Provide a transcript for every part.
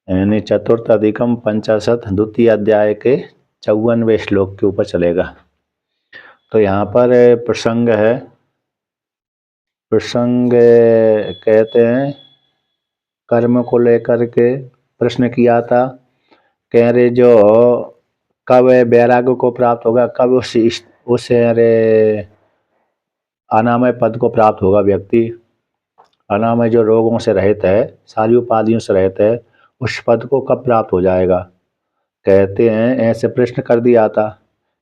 यानी चतुर्थ अधिकम पंचाशत द्वितीय अध्याय के 54वें श्लोक के ऊपर चलेगा। तो यहाँ पर प्रसंग है, प्रसंग कहते हैं कर्म को लेकर के प्रश्न किया था। कह रहे जो कब वैराग्य को प्राप्त होगा, कब उस अरे अनामय पद को प्राप्त होगा व्यक्ति। अनामय जो रोगों से रहित है, सारी उपाधियों से रहित है, उस पद को कब प्राप्त हो जाएगा। कहते हैं ऐसे प्रश्न कर दिया था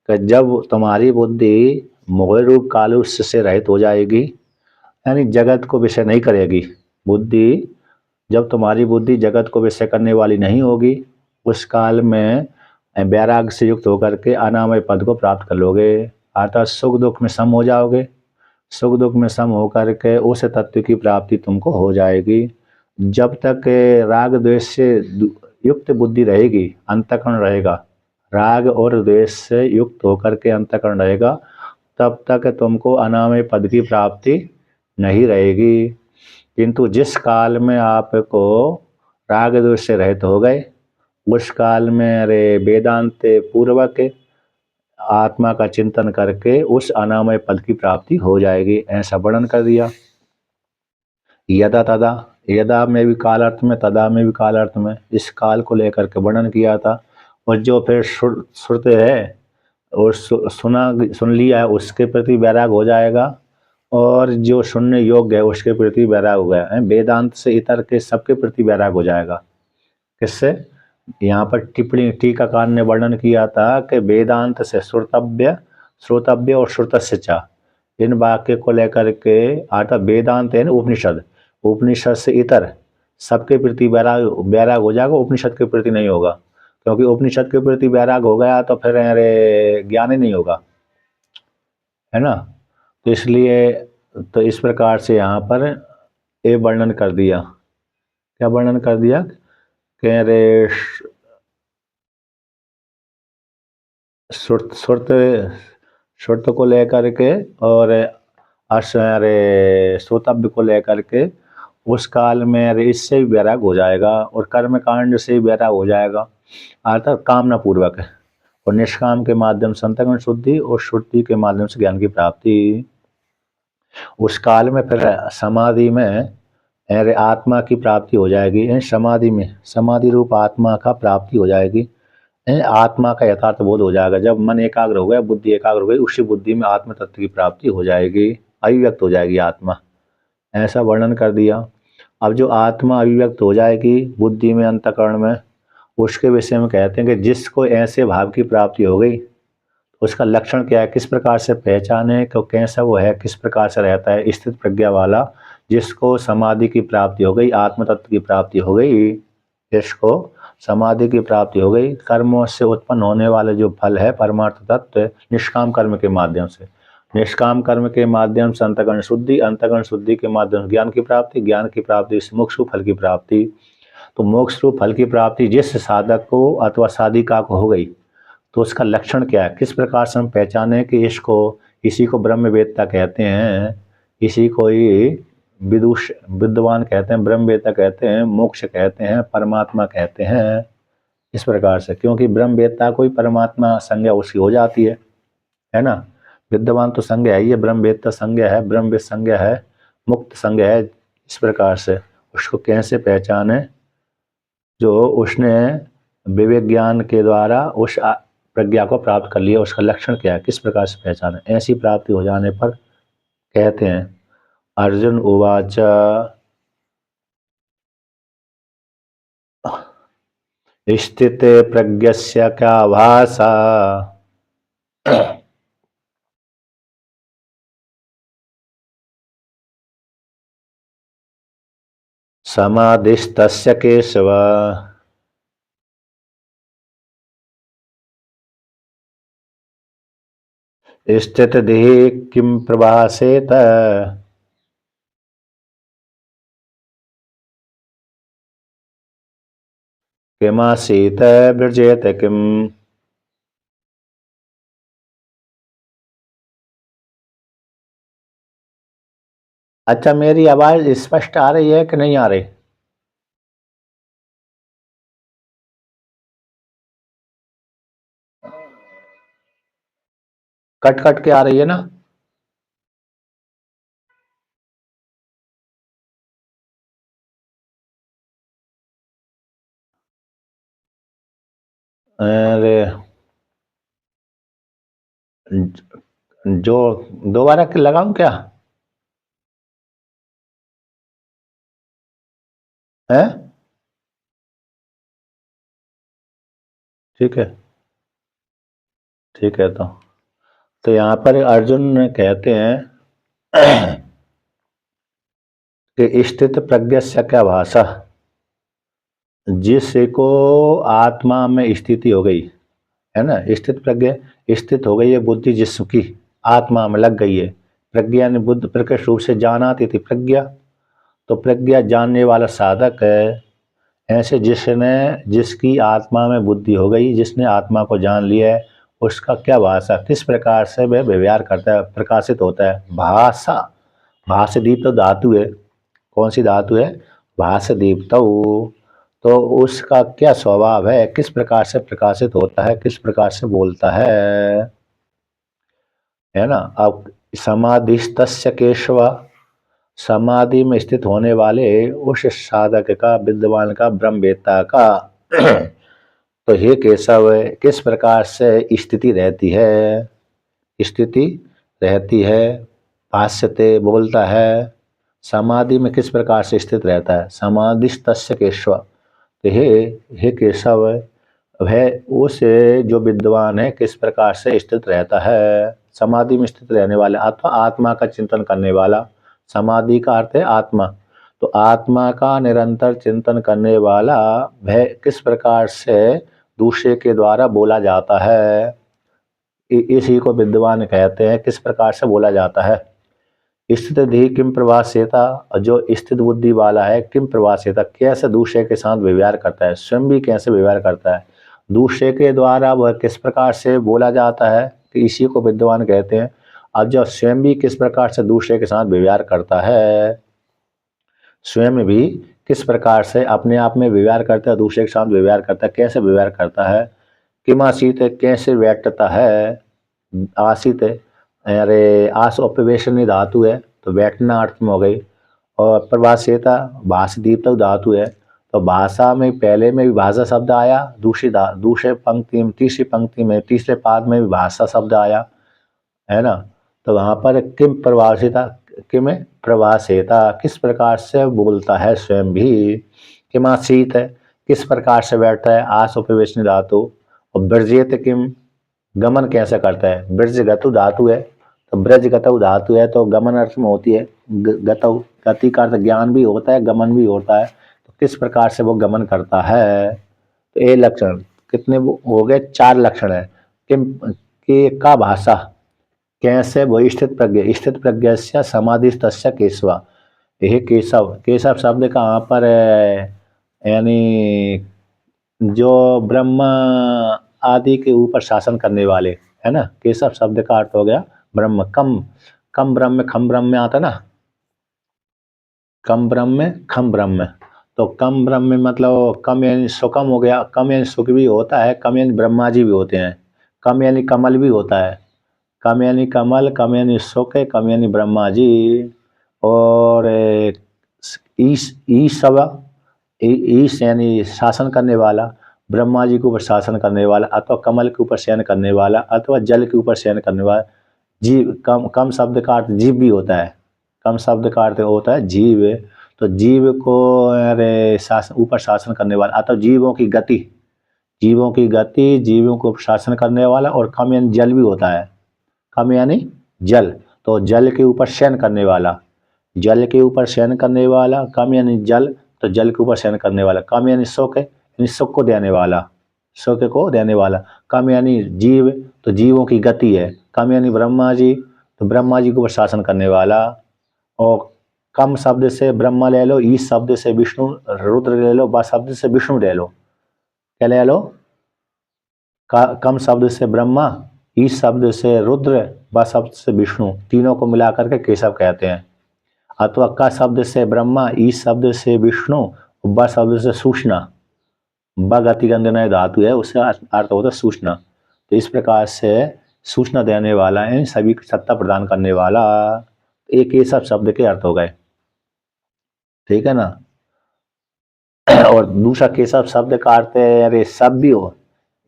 कि जब तुम्हारी बुद्धि मोह रूप कालुष्य से रहित हो जाएगी, यानी जगत को विषय नहीं करेगी। बुद्धि जब तुम्हारी बुद्धि जगत को विषय करने वाली नहीं होगी, उस काल में वैराग्य से युक्त होकर के अनामय पद को प्राप्त कर लोगे। अर्थात सुख दुख में सम हो जाओगे, सुख दुख में सम होकर के उस तत्व की प्राप्ति तुमको हो जाएगी। जब तक राग द्वेष से युक्त बुद्धि रहेगी, अंतःकरण रहेगा, राग और द्वेष से युक्त होकर के अंतःकरण रहेगा, तब तक तुमको अनामय पद की प्राप्ति नहीं रहेगी। किंतु जिस काल में आपको राग द्वेष से रहित हो गए, उस काल में वेदांत पूर्वक आत्मा का चिंतन करके उस अनामय पद की प्राप्ति हो जाएगी, ऐसा वर्णन कर दिया। यदा तदा, यदा में भी काल अर्थ में, तदा में भी काल अर्थ में, इस काल को लेकर के वर्णन किया था। और जो फिर श्रुत है और सुन लिया है, उसके प्रति वैराग हो जाएगा, और जो सुनने योग्य है उसके प्रति वैराग हो गया है। वेदांत से इतर के सबके प्रति वैराग हो जाएगा। किससे? यहाँ पर टिप्पणी टीकाकार ने वर्णन किया था कि वेदांत से श्रोतव्य, श्रोतव्य और श्रुतस्य च, इन वाक्य को लेकर के अर्थात वेदांत है ना उपनिषद, उपनिषद से इतर सबके प्रति वैराग वैराग हो जाएगा, उपनिषद के प्रति नहीं होगा। क्योंकि उपनिषद के प्रति वैराग हो गया तो फिर अरे ज्ञान ही नहीं होगा, है ना। तो इसलिए तो इस प्रकार से यहाँ पर ये वर्णन कर दिया। क्या वर्णन कर दिया? कह रहे श्रुत श्रुत श्रुत को लेकर के और अरे श्रोतव्य को लेकर के उस काल में अरे इससे भी वैराग हो जाएगा, और कर्म कांड से भी वैराग हो जाएगा, अर्थात कामना पूर्वक है। और निष्काम के माध्यम से अंतःकरण शुद्धि और शुद्धि के माध्यम से ज्ञान की प्राप्ति। उस काल में फिर समाधि में अरे आत्मा की प्राप्ति हो जाएगी। समाधि में समाधि रूप आत्मा का प्राप्ति हो जाएगी, आत्मा का यथार्थ बोध हो जाएगा। जब मन एकाग्र हो गया, बुद्धि एकाग्र हो गई, उसी बुद्धि में आत्म तत्व की प्राप्ति हो जाएगी, अभिव्यक्त हो जाएगी आत्मा, ऐसा वर्णन कर दिया। अब जो आत्मा अभिव्यक्त हो जाएगी बुद्धि में, अंतःकरण में, उसके विषय में कहते हैं कि जिसको ऐसे भाव की प्राप्ति हो गई, उसका लक्षण क्या है, किस प्रकार से पहचाने कि कैसा वो है, किस प्रकार से रहता है। स्थित प्रज्ञा वाला, जिसको समाधि की प्राप्ति हो गई, आत्म तत्व की प्राप्ति हो गई, जिसको समाधि की प्राप्ति हो गई, कर्मों से उत्पन्न होने वाले जो फल है परमार्थ तत्व, निष्काम कर्म के माध्यम से, निष्काम कर्म के माध्यम से अंतःकरण शुद्धि, अंतःकरण शुद्धि के माध्यम से ज्ञान की प्राप्ति, ज्ञान की प्राप्ति से मोक्ष रूप फल की प्राप्ति। तो मोक्ष रूप फल की प्राप्ति जिस साधक को अथवा साधिका को हो गई, तो उसका लक्षण क्या है, किस प्रकार से हम पहचाने कि इसको, इसी को ब्रह्मवेत्ता कहते हैं, इसी को ही विदुष विद्वान कहते हैं, ब्रह्मवेत्ता कहते हैं, मोक्ष कहते हैं, परमात्मा कहते हैं। इस प्रकार से, क्योंकि ब्रह्मवेत्ता को ही परमात्मा संज्ञा उसकी हो जाती है ना। विद्वान तो संज्ञा है, ये ब्रह्मवेत्ता संज्ञा है, ब्रह्मवेद संज्ञा है, मुक्त संज्ञा है। इस प्रकार से उसको कैसे पहचाने, जो उसने विवेक ज्ञान के द्वारा उस प्रज्ञा को प्राप्त कर लिया, उसका लक्षण क्या है, किस प्रकार से पहचाने। ऐसी प्राप्ति हो जाने पर कहते हैं अर्जुन उवाच स्थित प्रज्ञस्य क्या भाषा समाधिस्तस्य केशव स्थित देहि किम प्रभासेत किमासीत विरजेत किम। अच्छा, मेरी आवाज स्पष्ट आ रही है कि नहीं आ रही? कट कट के आ रही है ना। अरे जो दोबारा लगाऊं क्या है? ठीक है, ठीक है। तो यहाँ पर अर्जुन कहते हैं कि स्थित प्रज्ञस्य क्या भाषा, जिसको आत्मा में स्थिति हो गई है ना, स्थित प्रज्ञ, स्थित हो गई है बुद्धि जिसकी आत्मा में लग गई है। प्रज्ञा ने बुद्ध प्रकट रूप से जाना थी प्रज्ञा, तो प्रज्ञा जानने वाला साधक है। ऐसे जिसने, जिसकी आत्मा में बुद्धि हो गई, जिसने आत्मा को जान लिया है, उसका क्या भाषा, किस प्रकार से वह व्यवहार करता है, प्रकाशित होता है। भाषा, भाषदीप तो धातु है। कौन सी धातु है? भाषदीप। तो उसका क्या स्वभाव है, किस प्रकार से प्रकाशित होता है, किस प्रकार से बोलता है ना। अब समाधिस्तस्य केशव, समाधि में स्थित होने वाले उस साधक का, विद्वान का, ब्रह्मवेत्ता का तो हे केशव, किस प्रकार से स्थिति रहती है, स्थिति रहती है। भाष्यते, बोलता है। समाधि में किस प्रकार से स्थित रहता है, समाधिस्तस्य केशव। तो हे केशव, वह उस जो विद्वान है किस प्रकार से स्थित रहता है, समाधि में स्थित रहने वाला अथवा आत्मा का चिंतन करने वाला। समाधि का अर्थ है आत्मा, तो आत्मा का निरंतर चिंतन करने वाला वह किस प्रकार से दूसरे के द्वारा बोला जाता है, इसी को विद्वान कहते हैं। किस प्रकार से बोला जाता है। स्थित धी किम प्रभासेता, जो स्थित बुद्धि वाला है, किम प्रभासेता, कैसे दूसरे के साथ व्यवहार करता है, स्वयं भी कैसे व्यवहार करता है, दूसरे के द्वारा वह किस प्रकार से बोला जाता है, तो इसी को विद्वान कहते हैं। अब जो स्वयं भी किस प्रकार से दूसरे के साथ व्यवहार करता है, स्वयं भी किस प्रकार से अपने आप में व्यवहार करता है, दूसरे के साथ व्यवहार करता है, कैसे व्यवहार करता है। किमासीत, कैसे बैठता है। आसित, अरे आस उपवेशनी धातु है, तो बैठना अर्थ में हो गई। और प्रभासेता, भाषदीप तक धातु है, तो भाषा में पहले में भी भाषा शब्द आया, दूसरे पंक्ति में, तीसरी पंक्ति में, तीसरे पाद में भी भाषा शब्द आया, है ना। तो वहाँ पर किम प्रभाषिता, किम प्रभाषेता, किस प्रकार से बोलता है स्वयं भी। किमासीत है, किस प्रकार से बैठता है, आस उपवेशनी धातु। और ब्रजेत किम, गमन कैसे करता है। ब्रज गतु धातु है, तो ब्रज गतु धातु है, तो गमन अर्थ में होती है। गतु, गति का अर्थ ज्ञान भी होता है, गमन भी होता है, तो किस प्रकार से वो गमन करता है। तो ये लक्षण कितने हो गए, 4 लक्षण है। किम के का भाषा, कैसे वो स्थित प्रज्ञ, स्थित प्रज्ञ से समाधि तस्य केशवा। यह केशव, केशव शब्द का यहाँ पर यानी जो ब्रह्म आदि के ऊपर शासन करने वाले, है ना। केशव शब्द का अर्थ हो गया ब्रह्म। कम, कम ब्रह्म खम ब्रह्म आता ना, कम ब्रह्म खम ब्रह्म। तो कम ब्रह्म मतलब कम यानी सुकम हो गया, कम यानी सुख भी होता है, कम यानी ब्रह्मा जी भी होते हैं, कम यानी कमल भी होता है। कम यानी कमल, कम यानी सुख, कम यानी ब्रह्मा जी। और ईश ईश यानी शासन करने वाला, ब्रह्मा जी के ऊपर शासन करने वाला, अथवा कमल के ऊपर शयन करने वाला, अथवा जल के ऊपर शयन करने वाला। जीव, कम, कम शब्द का अर्थ जीव भी होता है, कम शब्द का अर्थ होता है जीव। तो जीव को अरे शासन, ऊपर शासन करने वाला, अथवा जीवों की गति, जीवों की गति, जीवों को शासन करने वाला। और कम यानी जल भी होता है, कम यानी जल, तो जल के ऊपर शयन करने वाला, जल के ऊपर शयन करने वाला। कम यानी जल, तो जल के ऊपर शयन करने वाला। कम यानी सुख है, यानी सुख को देने वाला, सुख को देने वाला। कम यानी जीव, तो जीवों की गति है। कम यानी ब्रह्मा जी, तो ब्रह्मा जी के ऊपर शासन करने वाला। और कम शब्द से ब्रह्मा ले लो, ईश शब्द से विष्णु, रुद्र ले लो, बा शब्द से विष्णु ले लो। क्या ले लो, कम शब्द से ब्रह्मा, ईश शब्द से रुद्र, ब शब्द से विष्णु, तीनों को मिलाकर के केशव कहते हैं। अथवा क शब्द से ब्रह्मा, ईश शब्द से विष्णु, ब शब्द से सूचना, ब गति गंधनय धातु है, उससे अर्थ होता है सूचना। तो इस प्रकार से सूचना देने वाला, इन सभी की सत्ता प्रदान करने वाला। एक ये सब शब्द के अर्थ हो गए, ठीक है ना। और दूसरा केशव शब्द का अर्थ है, अरे सब भी हो,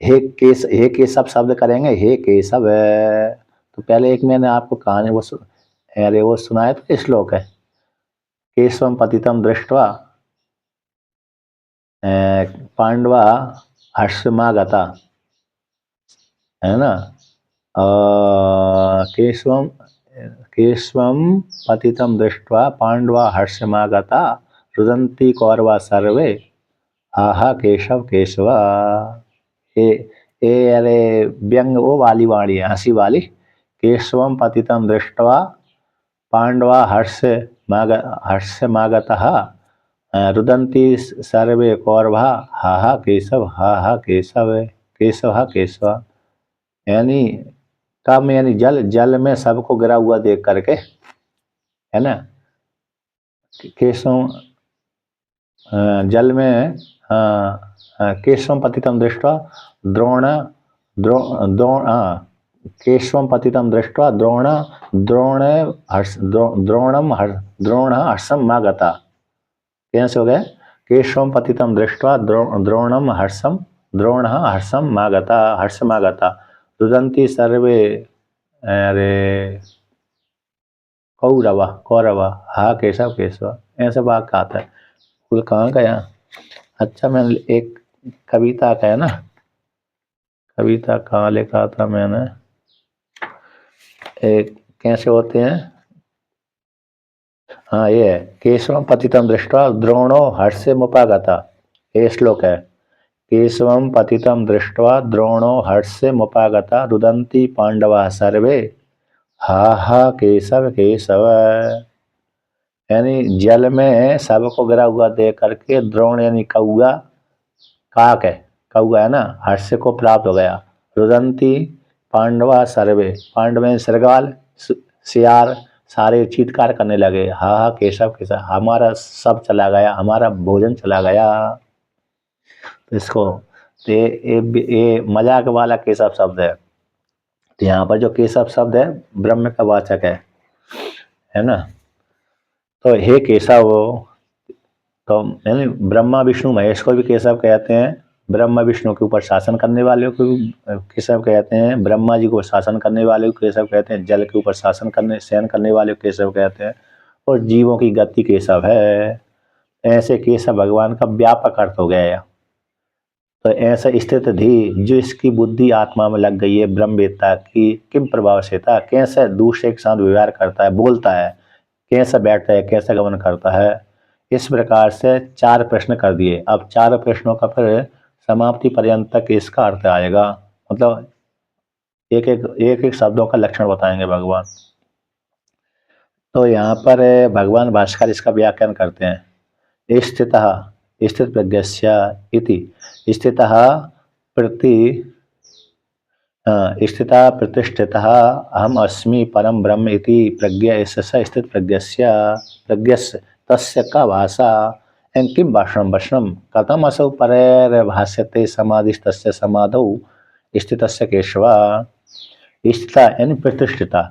हे केशव शब्द करेंगे, हे केशव है। तो पहले एक मैंने आपको कहानी अरे वो सुनाया था, श्लोक है, केशवम पतितम दृष्ट्वा पांडवा हर्षमागता, है ना। केशवम केशवम पतितम दृष्ट्वा पांडवा हर्षमागता रुदन्ति कौरवा सर्वे आहा केशव केशव। ये अरे व्यंग वो वाली वाणी है, हंसी वाली। केशवम पतितम दृष्ट्वा पांडवा हर्षमागतः रुदन्ति सर्वे कौरवा हा हा केशव, हा हा केशव, केशव हा केशव। यानी कम, यानी जल जल में सबको गिरा हुआ देख करके, है ना, केशव जल में, केशवम पतितम दृष्ट्वा द्रोण द्रोण केशवम पतितम दृष्ट्वा द्रोण हर्षम मागता। कैसे हो गए, केशवम पतितम दृष्ट्वा द्रोणम हर्षम मागता रुदन्ति सर्वे अरे कौरव हा केशव केशव। ऐसा वाक्य आता है। कुल कहाँ गया। अच्छा, मैंने एक कविता का है ना, कविता कहाँ लिखा था मैंने, एक कैसे होते हैं, हाँ ये है, केशवम पतितम दृष्ट्वा द्रोणो हर्षे मुपागता। ये श्लोक है, केशवम पतितम दृष्ट्वा द्रोणो हर्षे मुपागता रुदन्ति पांडवा सर्वे हा हा केशव केशव। यानी जल में सबको गिरा हुआ देख करके द्रोण यानी कौआ, काक है, कौआ है ना, हर्ष को प्राप्त हो गया। रुदन्ति पांडवा सर्वे, पांडव श्रृगाल सियार सारे चीत्कार करने लगे, हा हा केशव केशव, हमारा सब चला गया, हमारा भोजन चला गया। तो इसको ये मजाक वाला केशव शब्द है। तो यहाँ पर जो केशव शब्द है ब्रह्म का वाचक है ना। तो हे केशव, तो यानी ब्रह्मा विष्णु महेश को भी केशव कहते हैं। ब्रह्मा विष्णु के ऊपर शासन करने वाले को भी केशव कहते हैं। ब्रह्मा जी को शासन करने वाले को केशव कहते हैं। जल के ऊपर शयन करने वाले को केशव कहते हैं। और जीवों की गति केशव है। ऐसे केशव भगवान का व्यापक अर्थ हो गया। तो ऐसा स्थित धी जो इसकी बुद्धि आत्मा में लग गई है, ब्रह्मवेत्ता की किम प्रभाव से था, कैसे दूसरे के साथ व्यवहार करता है, बोलता है, कैसे बैठता है, कैसे गमन करता है। इस प्रकार से 4 प्रश्न कर दिए। अब 4 प्रश्नों का फिर समाप्ति पर्यंत तक इसका अर्थ आएगा। मतलब एक एक शब्दों का लक्षण बताएंगे भगवान। तो यहाँ पर भगवान भास्कर इसका व्याख्यान करते हैं। स्थित प्रज्ञस्य इति, स्थितः प्रतिष्ठितः अहम अस्मि परम ब्रह्म इति प्रज्ञा एषः स्थित प्रज्ञस्य तस्य का भाषा एवं किं भाषणं वचनं कथम असौ परैर्भाष्यते समाधिस्तस्य समाधौ स्थितस्य केशव। स्थिता यानी प्रतिष्ठिता,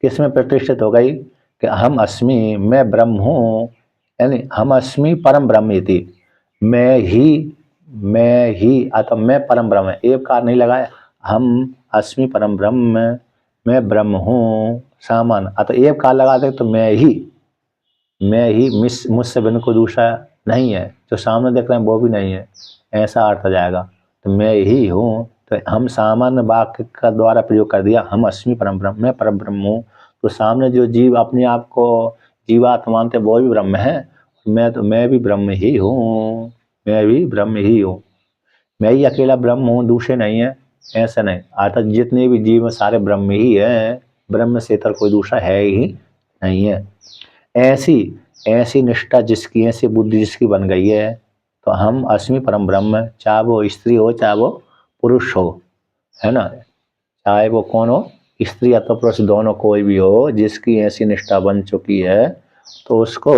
किसमें प्रतिष्ठित हो गई कि अहम अस्मि, मैं ब्रह्म हूँ, यानी हम अस्मि परम ब्रह्म इति, मैं ही अतः मैं परम ब्रह्म है, एक कार नहीं लगाया, हम अस्मि परम ब्रह्म, मैं ब्रह्म हूँ सामान, अतः एक कार लगा दे तो मैं ही मुझसे बिन को दूसरा नहीं है, जो सामने देख रहे हैं वो भी नहीं है, ऐसा अर्थ आ जाएगा। तो मैं ही हूँ, तो हम सामान्य वाक्य का द्वारा प्रयोग कर दिया, हम अस्मि परम ब्रह्म, मैं परम ब्रह्म हूँ। तो सामने जो जीव अपने आप को जीवात्मा मानते वो भी ब्रह्म है, मैं भी ब्रह्म ही हूँ, मैं भी ब्रह्म ही हूँ, मैं ही अकेला ब्रह्म हूँ, दूसरे नहीं है, ऐसा नहीं। अर्थात जितने भी जीव सारे ब्रह्म ही हैं, ब्रह्म से इतर कोई दूसरा है ही नहीं है। ऐसी निष्ठा जिसकी, ऐसी बुद्धि जिसकी बन गई है, तो हम अस्मि परम ब्रह्म, चाहे वो स्त्री हो चाहे वो पुरुष हो, है ना, चाहे वो कौन हो, स्त्री अथवा पुरुष दोनों कोई भी हो, जिसकी ऐसी निष्ठा बन चुकी है तो उसको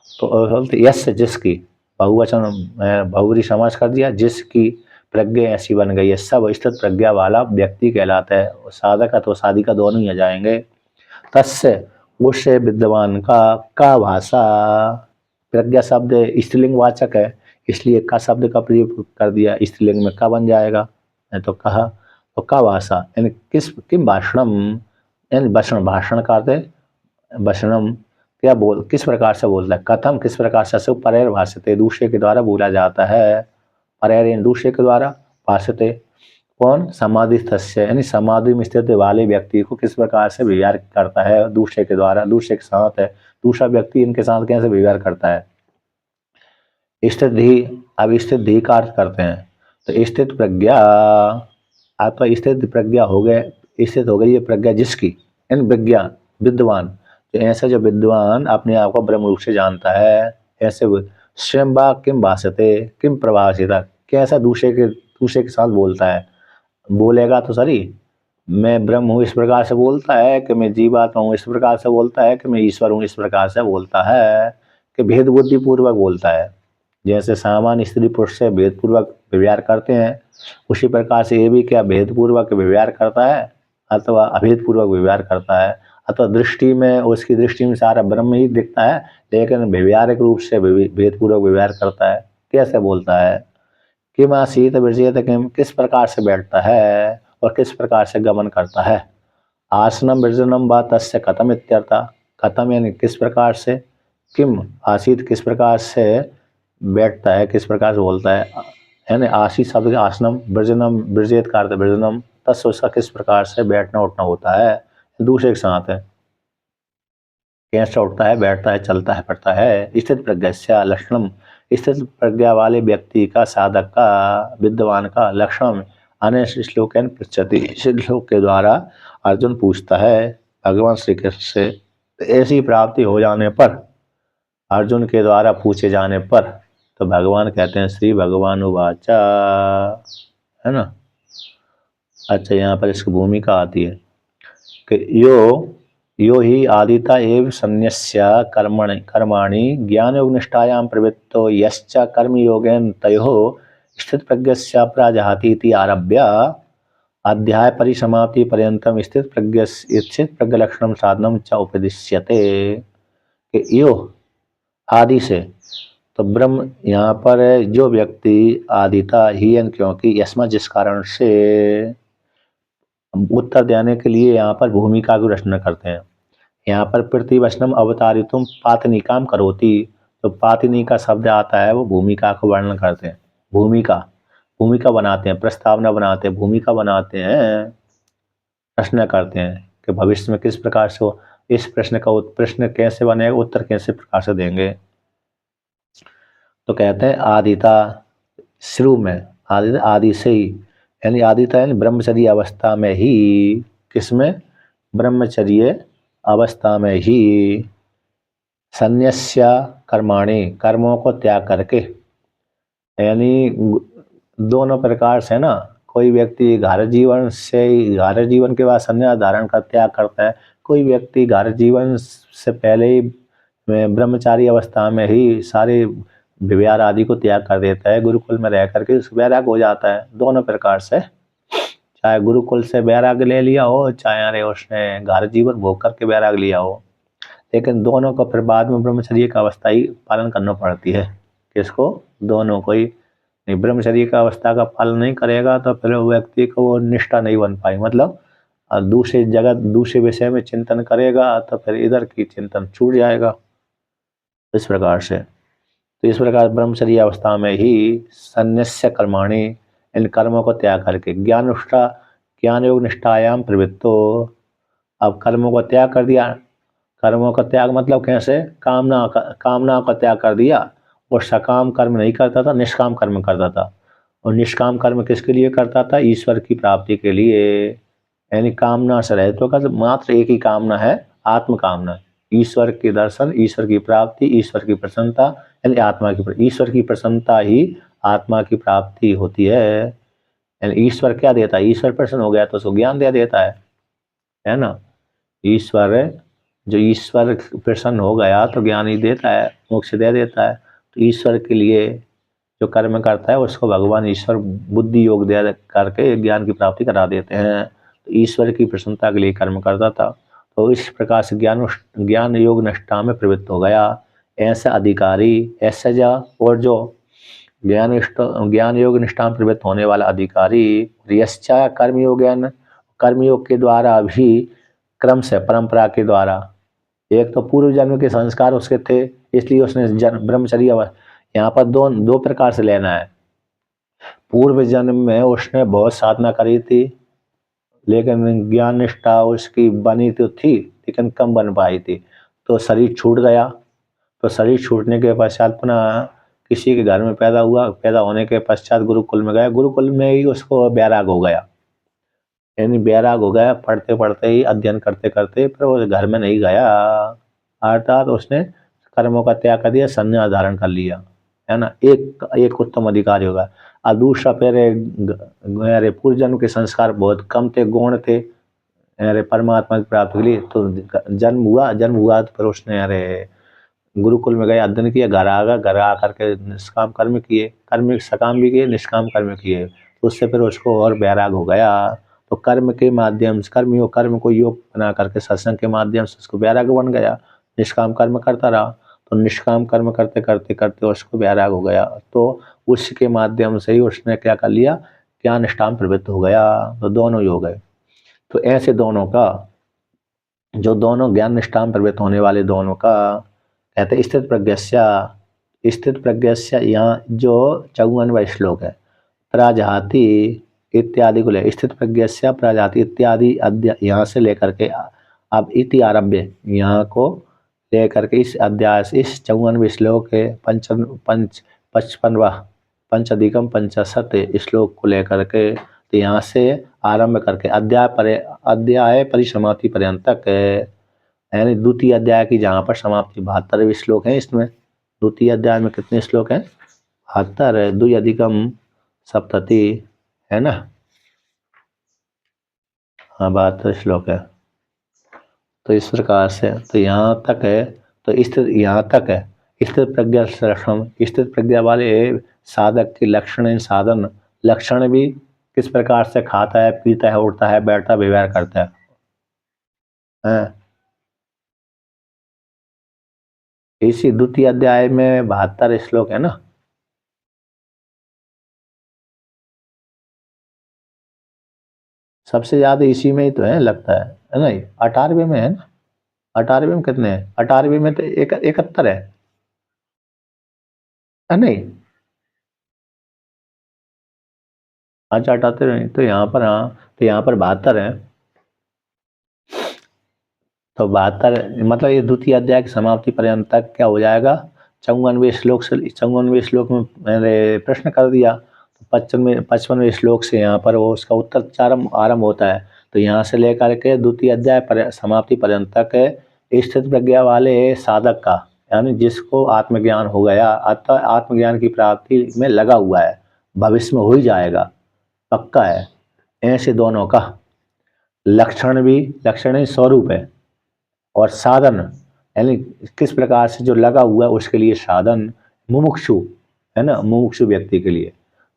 तो यस जिसकी बहुवचन बहुरी समास कर दिया, जिसकी प्रज्ञा ऐसी बन गई है, सब स्थित प्रज्ञा वाला व्यक्ति कहलाता है। साधक अथवा साधिका दोनों ही आ जाएंगे। तस्य उस विद्वान का भाषा, प्रज्ञा शब्द स्त्रीलिंग वाचक है, इसलिए का शब्द का प्रयोग कर दिया, स्त्रीलिंग में का बन जाएगा, नहीं तो कहा। तो का भाषा यानी किस किम भाषणम, यानी भाषण, भाषण का अर्थ है भाषणम, क्या बोल, किस प्रकार से बोलता है, कथम किस प्रकार से, परेर भाषते दूसरे के द्वारा बोला जाता है, परेर यानी दूसरे के द्वारा, भाषते कौन, समाधिस्थस्य यानी समाधि में स्थित वाले व्यक्ति को किस प्रकार से व्यवहार करता है दूसरे के द्वारा, दूसरे के साथ है, दूसरा व्यक्ति इनके साथ कैसे व्यवहार करता है। स्थित धी, अब स्थित धी का अर्थ करते हैं, तो स्थित प्रज्ञा, आपका स्थित प्रज्ञा हो गए, स्थित हो गई ये प्रज्ञा जिसकी, यानी विज्ञान विद्वान, तो ऐसा जो विद्वान अपने आप को ब्रह्म रूप से जानता है, ऐसे स्वयं बा किम भाषते किम प्रभाषिता, कैसा दूसरे के साथ बोलता है, बोलेगा तो सही, मैं ब्रह्म हूँ इस प्रकार से बोलता है, कि मैं जीवात्मा हूँ इस प्रकार से बोलता है, कि मैं ईश्वर हूँ इस प्रकार से बोलता है, कि भेद बुद्धि पूर्वक बोलता है। जैसे सामान्य स्त्री पुरुष से भेदपूर्वक व्यवहार करते हैं, उसी प्रकार से ये भी क्या भेदपूर्वक व्यवहार करता है अथवा अभेदपूर्वक व्यवहार करता है, अथवा दृष्टि में, उसकी दृष्टि में सारा ब्रह्म ही दिखता है, लेकिन व्यवहारिक रूप से भेदपूर्वक व्यवहार करता है। कैसे बोलता है, किम आसीत विरजेत किम, किस प्रकार से बैठता है और किस प्रकार से गमन करता है। आसनम विरजनम व तस्य कथम इत्यर्थ, कथम यानी किस प्रकार से, किम आसीत किस प्रकार से बैठता है, किस प्रकार से बोलता है, यानी आसीत शब्द का आसनम, विरजनम विरजेत का अर्थ विरजनम, तस्य उसका किस प्रकार से बैठना उठना होता है दूसरे के साथ है, कैसे उठता है बैठता है चलता है पड़ता है। स्थित प्रज्ञा लक्षणम, स्थित प्रज्ञा वाले व्यक्ति का, साधक का, विद्वान का लक्षण अन्य श्लोक पृच्छति, श्लोक के द्वारा अर्जुन पूछता है भगवान श्री कृष्ण से। ऐसी प्राप्ति हो जाने पर, अर्जुन के द्वारा पूछे जाने पर, तो भगवान कहते हैं श्री भगवान उवाचा, है ना। अच्छा, यहाँ पर इसकी भूमिका आती है कि यो ही आदिता एव संन्यस्य कर्माणि ज्ञान योग निष्ठायां प्रवृत्तो यश्च कर्म योगेन तयोः स्थित प्रज्ञस्य प्राजहाति इति आरभ्य अध्याय परिसमाप्ति पर्यंतम स्थित प्रज्ञ लक्षणम साधनम च उपदिश्यते। कि यो आदि से, तो ब्रह्म यहाँ पर जो व्यक्ति आदिता ही, क्योंकि यस्मा जिस कारण से, उत्तर देने के लिए यहाँ पर भूमिका की रचना करते हैं। यहाँ पर प्रतिवचनम अवतारितुम पातनिकाम करोति, तो पातनिका शब्द आता है, वो भूमिका को वर्णन करते हैं। भूमिका बनाते हैं, प्रस्तावना बनाते हैं, भूमिका बनाते हैं, प्रश्न करते हैं कि भविष्य में किस प्रकार से हो, इस प्रश्न कैसे बनेगा, उत्तर कैसे प्रकार से देंगे। तो कहते हैं आदिता, शुरू में आदि से ही, यानी आदिता यानी ब्रह्मचर्य अवस्था में ही, किसमें, ब्रह्मचर्य अवस्था में ही, संन्यस्य कर्माणि कर्मों को त्याग करके, यानी दोनों प्रकार से ना, कोई व्यक्ति घर जीवन के बाद संन्यास धारण का त्याग करता है, कोई व्यक्ति घर जीवन से पहले ही ब्रह्मचारी अवस्था में ही सारे व्यवहार आदि को त्याग कर देता है, गुरुकुल में रह करके वैराग हो जाता है। दोनों प्रकार से, चाहे गुरुकुल से वैराग ले लिया हो, चाहे उसने घर जीवन भोग करके वैराग लिया हो, लेकिन दोनों को फिर बाद में ब्रह्मचर्य का अवस्था ही पालन करना पड़ती है। किसको, दोनों को ही। नहीं, ब्रह्मचर्य का अवस्था का पालन नहीं करेगा तो फिर व्यक्ति को वो निष्ठा नहीं बन पाई, मतलब दूसरे जगत दूसरे विषय में चिंतन करेगा तो फिर इधर की चिंतन छूट जाएगा। इस प्रकार से, तो इस प्रकार ब्रह्मचर्य अवस्था में ही संन्यस्य कर्माणि, इन कर्मों को त्याग करके, ज्ञान योग निष्ठायाम प्रवृत्तो, अब कर्मों को त्याग कर दिया। कर्मों का त्याग मतलब कैसे, कामना का त्याग कर दिया, और सकाम कर्म नहीं करता था, निष्काम कर्म करता था। और निष्काम कर्म किसके लिए करता था, ईश्वर की प्राप्ति के लिए, यानी कामना से रहित होकर मात्र एक ही कामना है, आत्म कामना, ईश्वर के दर्शन, ईश्वर की प्राप्ति, ईश्वर की प्रसन्नता, यानी आत्मा की, ईश्वर की प्रसन्नता ही आत्मा की प्राप्ति होती है। यानी ईश्वर क्या देता है, ईश्वर प्रसन्न हो गया तो उसको ज्ञान दे देता है ना। ईश्वर प्रसन्न हो गया तो ज्ञान ही देता है, मोक्ष दे देता है। तो ईश्वर के लिए जो कर्म करता है उसको भगवान ईश्वर बुद्धि योग दे करके ज्ञान की प्राप्ति करा देते हैं। तो ईश्वर की प्रसन्नता के लिए कर्म करता था, तो इस प्रकार से ज्ञान योग निष्ठा में प्रवृत्त हो गया। ऐसा अधिकारी ऐसा जा और जो ज्ञान योग निष्ठा में प्रवृत्त होने वाला अधिकारी यश्चा कर्मयोग के द्वारा भी क्रम से परंपरा के द्वारा, एक तो पूर्व जन्म के संस्कार उसके थे इसलिए उसने ब्रह्मचर्य यहाँ पर दो प्रकार से लेना है। पूर्व जन्म में उसने बहुत साधना करी थी लेकिन ज्ञान निष्ठा उसकी बनी तो थी लेकिन कम बन पाई थी, तो शरीर छूट गया। तो शरीर छूटने के पश्चात पुनः किसी के घर में पैदा हुआ, पैदा होने के पश्चात गुरुकुल में गया, गुरुकुल में ही उसको वैराग हो गया, यानी वैराग हो गया। पढ़ते पढ़ते ही अध्ययन करते करते फिर वो घर में नहीं गया, अर्थात उसने कर्मों का त्याग कर दिया, संन्यास धारण कर लिया, है ना। एक उत्तम अधिकारी होगा। और दूसरा फिर पूर्व जन्म के संस्कार बहुत कम थे, गौण थे अरे परमात्मा की प्राप्ति के लिए, तो जन्म हुआ तो फिर उसने अरे गुरुकुल में गए, अध्ययन किया, घर आ गया, घर आकर के निष्काम कर्म किए, कर्म सकाम भी किए, निष्काम कर्म किए, तो उससे फिर उसको और वैराग हो गया। तो कर्म के माध्यम से कर्म को योग बना करके सत्संग के माध्यम से उसको वैराग बन गया, निष्काम कर्म करता रहा, तो निष्काम कर्म करते करते करते उसको वैराग हो गया, तो उसके माध्यम से ही उसने क्या कर लिया, ज्ञान निष्ठा में प्रवृत्त हो गया, तो दोनों ही हो गए। तो ऐसे दोनों का जो दोनों ज्ञान निष्ठा में प्रवृत्त होने वाले दोनों का कहते स्थित प्रज्ञस्य यहाँ जो 54वां श्लोक है, प्राजाति इत्यादि को ले, स्थित प्रज्ञस्य प्राजाति इत्यादि यहाँ से लेकर के अब इति आरभ्य यहाँ को लेकर के इस अध्याय से इस 54वें श्लोक के 55वां पंचधिकम पंचाशत श्लोक को लेकर के, तो यहाँ से आरंभ करके अध्याय परिसमाप्ति पर्यंत तक, यानी द्वितीय अध्याय की जहाँ पर समाप्ति 72वें श्लोक है। इसमें द्वितीय अध्याय में कितने श्लोक हैं, 72, 2 अधिकम सप्तति, है ना, हाँ 72 श्लोक है। तो इस प्रकार से तो यहाँ तक है, तो यहाँ तक है स्थित प्रज्ञा लक्षण, स्थित प्रज्ञा वाले साधक के लक्षण, साधन लक्षण भी किस प्रकार से खाता है, पीता है, उठता है, बैठता, व्यवहार करता है, इसी द्वितीय अध्याय में 72 श्लोक है ना। सबसे ज्यादा इसी में ही तो है लगता है ना, 18वें में है ना, 18वें में कितने हैं, 18वें में तो 71 है नहीं, अच्छा 78 तो यहाँ पर, हाँ तो यहाँ पर 72 है, तो 72 मतलब ये द्वितीय अध्याय की समाप्ति पर्यंत तक क्या हो जाएगा, 54वें श्लोक से 54वें श्लोक में मैंने प्रश्न कर दिया, तो 55वें श्लोक से यहाँ पर वो उसका उत्तर आरंभ होता है। तो यहाँ से लेकर के द्वितीय अध्याय समाप्ति पर्यंत तक स्थित प्रज्ञा वाले साधक का, यानी जिसको आत्मज्ञान हो गया, अतः आत्मज्ञान की प्राप्ति में लगा हुआ है, भविष्य में हो ही जाएगा, पक्का है, ऐसे दोनों का लक्षण स्वरूप है, और साधन यानी किस प्रकार से जो लगा हुआ है उसके लिए साधन, मुमुक्षु है ना, मुमुक्षु व्यक्ति के लिए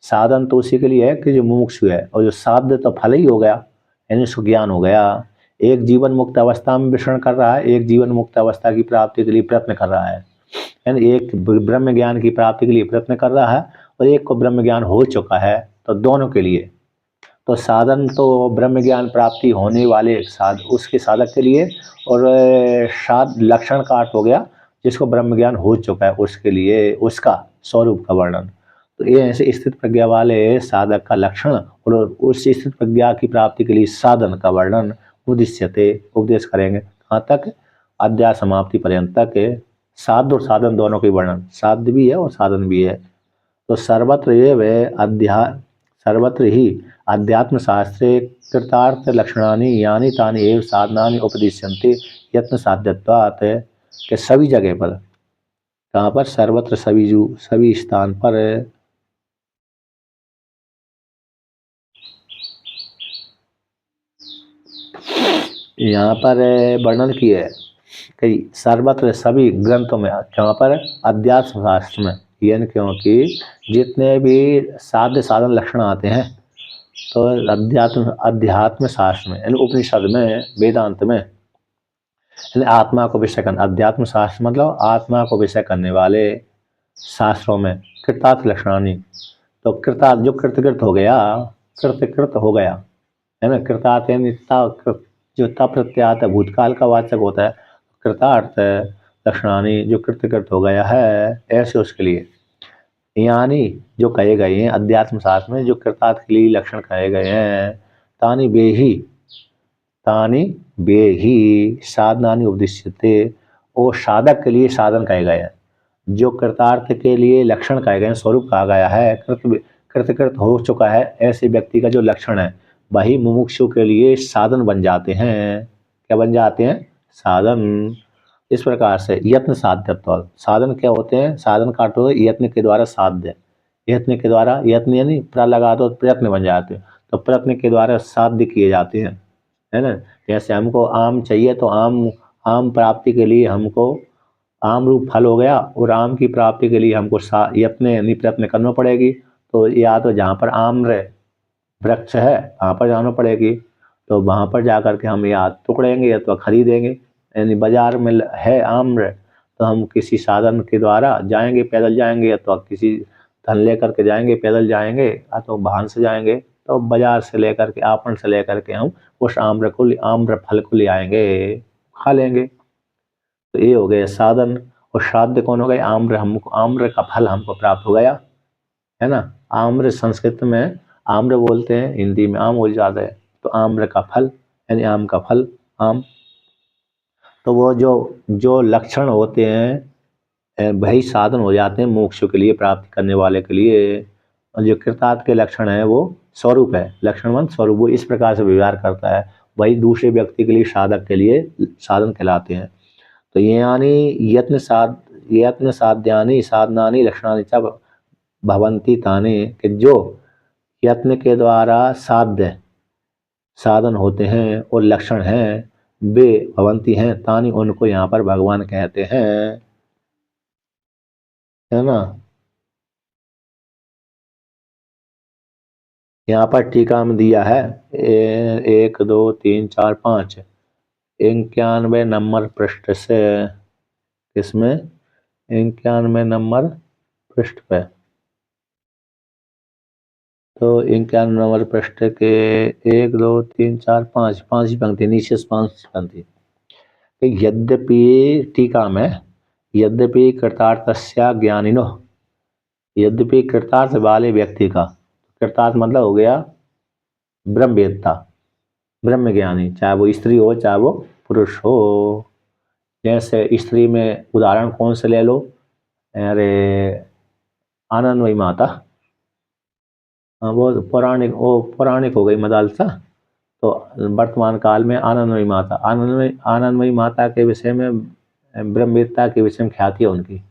साधन तो उसी के लिए है कि जो मुमुक्षु है, और जो साध्य तो फल ही हो गया, यानी उसको ज्ञान हो गया। एक जीवन मुक्त अवस्था में विचरण कर रहा है, एक जीवन मुक्त अवस्था की प्राप्ति के लिए प्रयत्न कर रहा है, यानी एक ब्रह्म ज्ञान की प्राप्ति के लिए प्रयत्न कर रहा है और एक को ब्रह्म ज्ञान हो चुका है, तो दोनों के लिए तो साधन तो ब्रह्म ज्ञान प्राप्ति होने वाले उसके साधक के लिए, और लक्षण का अर्थ हो गया जिसको ब्रह्म ज्ञान हो चुका है उसके लिए, उसका स्वरूप का वर्णन। तो ये ऐसे स्थित प्रज्ञा वाले साधक का लक्षण और उस स्थित प्रज्ञा की प्राप्ति के लिए साधन का वर्णन उद्देश्यते उपदेश करेंगे, कहाँ तक, अध्याय समाप्ति पर्यंत तक साध्य और साधन दोनों के वर्णन, साध्य भी है और साधन भी है। तो सर्वत्र ही अध्यात्म शास्त्रे कृतार्थ लक्षणानि यानी तानि एव साधनानि उपदिश्यन्ते यत्न साध्यत्वात्, के सभी जगह पर, कहाँ पर, सर्वत्र सभी स्थान पर यहाँ पर वर्णन किए है कि सर्वत्र सभी ग्रंथों में, कहाँ पर, अध्यात्म शास्त्र में यन क्योंकि जितने भी साध्य साधन लक्षण आते हैं तो अध्यात्म अध्यात्म शास्त्र में यानी उपनिषद में वेदांत में यानी आत्मा को विषय करना, अध्यात्म शास्त्र मतलब आत्मा को विषय करने वाले शास्त्रों में कृतार्थ लक्षणानी, तो कृतार्थ जो कृतकृत हो गया, कृतकृत हो गया है ना, कृतार्थ यानी जो ता प्रत्यात है भूतकाल का वाचक होता है, कृतार्थ लक्षणानी जो कृतकृत हो गया है ऐसे उसके लिए, यानी जो कहे गए हैं अध्यात्म शास्त्र में जो कृतार्थ के लिए लक्षण कहे गए हैं, तानी बेही तानी बेही साधनानि उपदिश्यते, वो साधक के लिए साधन कहे गए हैं, जो कृतार्थ के लिए लक्षण कहे गए हैं, स्वरूप कहा गया है, कृतकृत हो चुका है ऐसे व्यक्ति का जो लक्षण है वही मुमुक्षु के लिए साधन बन जाते हैं। क्या बन जाते हैं? साधन। इस प्रकार से यत्न साध्यत्व, साधन क्या होते हैं? साधन का अर्थ होता है यत्न के द्वारा साध्य, यत्न के द्वारा, यत्न यानी प्र लगा दो प्रयत्न बन जाते हैं, तो प्रयत्न के द्वारा साध्य किए जाते हैं, है ना। जैसे हमको आम चाहिए तो आम आम प्राप्ति के लिए हमको आम रूप फल हो गया और आम की प्राप्ति के लिए हमको यत्न यानी प्रयत्न करना पड़ेगी, तो या तो जहाँ पर आम्र वृक्ष है वहाँ पर जाना पड़ेगी, तो वहाँ पर जा कर के हम या टुकड़ेंगे या तो खरीदेंगे, यानी बाजार में है आम्र तो हम किसी साधन के द्वारा जाएंगे, पैदल जाएंगे या तो किसी धन लेकर के जाएंगे, पैदल जाएंगे या तो वाहन से जाएंगे, तो बाजार से लेकर के आपन से लेकर के हम उस आम्र फल को ले आएंगे, खा लेंगे, तो ये हो गए साधन। और साध्य कौन हो गए? आम्र, हमको आम्र का फल हमको प्राप्त हो गया, है ना। आम्र संस्कृत में आम्र बोलते हैं, हिंदी में आम बोल जाता है, तो आम्र का फल यानी आम का फल आम, तो वो जो जो लक्षण होते हैं वही साधन हो जाते हैं मोक्ष के लिए, प्राप्ति करने वाले के लिए। और जो कृतार्थ के लक्षण है वो स्वरूप है, लक्षणवंत स्वरूप, वो इस प्रकार से व्यवहार करता है, वही दूसरे व्यक्ति के लिए साधक के लिए साधन कहलाते हैं। तो ये यानी यत्न साध्यानि साधनानि लक्षणानि च भवन्ति तानि, कि जो यत्न के द्वारा साध्य साधन होते हैं और लक्षण हैं वे भवंती हैं तानि, उनको यहाँ पर भगवान कहते हैं, है ना। यहाँ पर टीका में दिया है 1 2 3 4 5 91 नंबर पृष्ठ से, इसमें 91 नंबर पृष्ठ पे, तो 91 नंबर पृष्ठ के 1 2 3 4 5 5 पंक्ति नीचे से 5 पंक्ति, यद्यपि टीका में यद्यपि कृतार्थस्य ज्ञानिनो, यद्यपि कृतार्थ वाले व्यक्ति का, कृतार्थ मतलब हो गया ब्रह्मवेत्ता, ब्रह्म ज्ञानी, चाहे वो स्त्री हो चाहे वो पुरुष हो। जैसे स्त्री में उदाहरण कौन से ले लो, अरे आनंदमयी माता, वो पौराणिक हो गई मदालसा, तो वर्तमान काल में आनंदमयी माता, आनंदमयी माता के विषय में ब्रह्मवेत्ता के विषय में ख्याति है उनकी,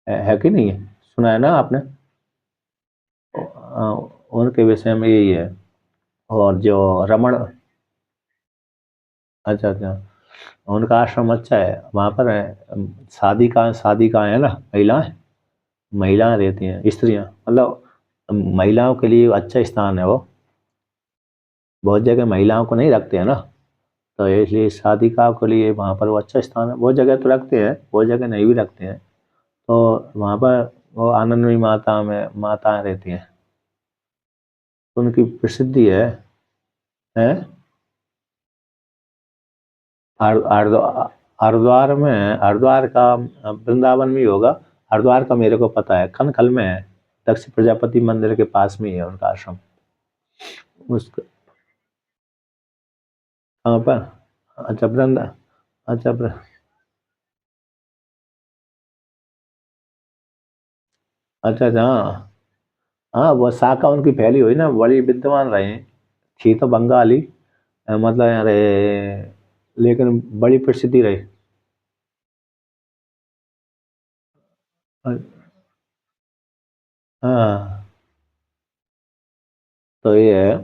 है कि नहीं है? सुना है ना आपने? उनके विषय में यही है। और जो रमण, अच्छा अच्छा, उनका आश्रम अच्छा है, वहाँ पर साधिका है ना, महिलाएं रहती हैं, स्त्रियां, मतलब महिलाओं के लिए अच्छा स्थान है वो, बहुत जगह महिलाओं को नहीं रखते हैं ना, तो इसलिए साधिका के लिए वहाँ पर वो अच्छा स्थान है, बहुत जगह तो रखते हैं, बहुत जगह नहीं भी रखते हैं, तो वहाँ पर वो आनंदमयी माताएं रहती हैं, तो उनकी प्रसिद्धि है हरिद्वार में, हरिद्वार का वृंदावन में ही होगा, हरिद्वार का मेरे को पता है, खनखल में है, दक्ष प्रजापति मंदिर के पास में ही है उनका आश्रम। उसका कहाँ पर? अच्छा अच्छा अच्छा अच्छा, हाँ हाँ, वो शाखा उनकी फैली हुई ना, बड़ी विद्वान रहे हैं, थी तो बंगाली, मतलब अरे लेकिन बड़ी प्रसिद्धि रही। हाँ, तो ये है,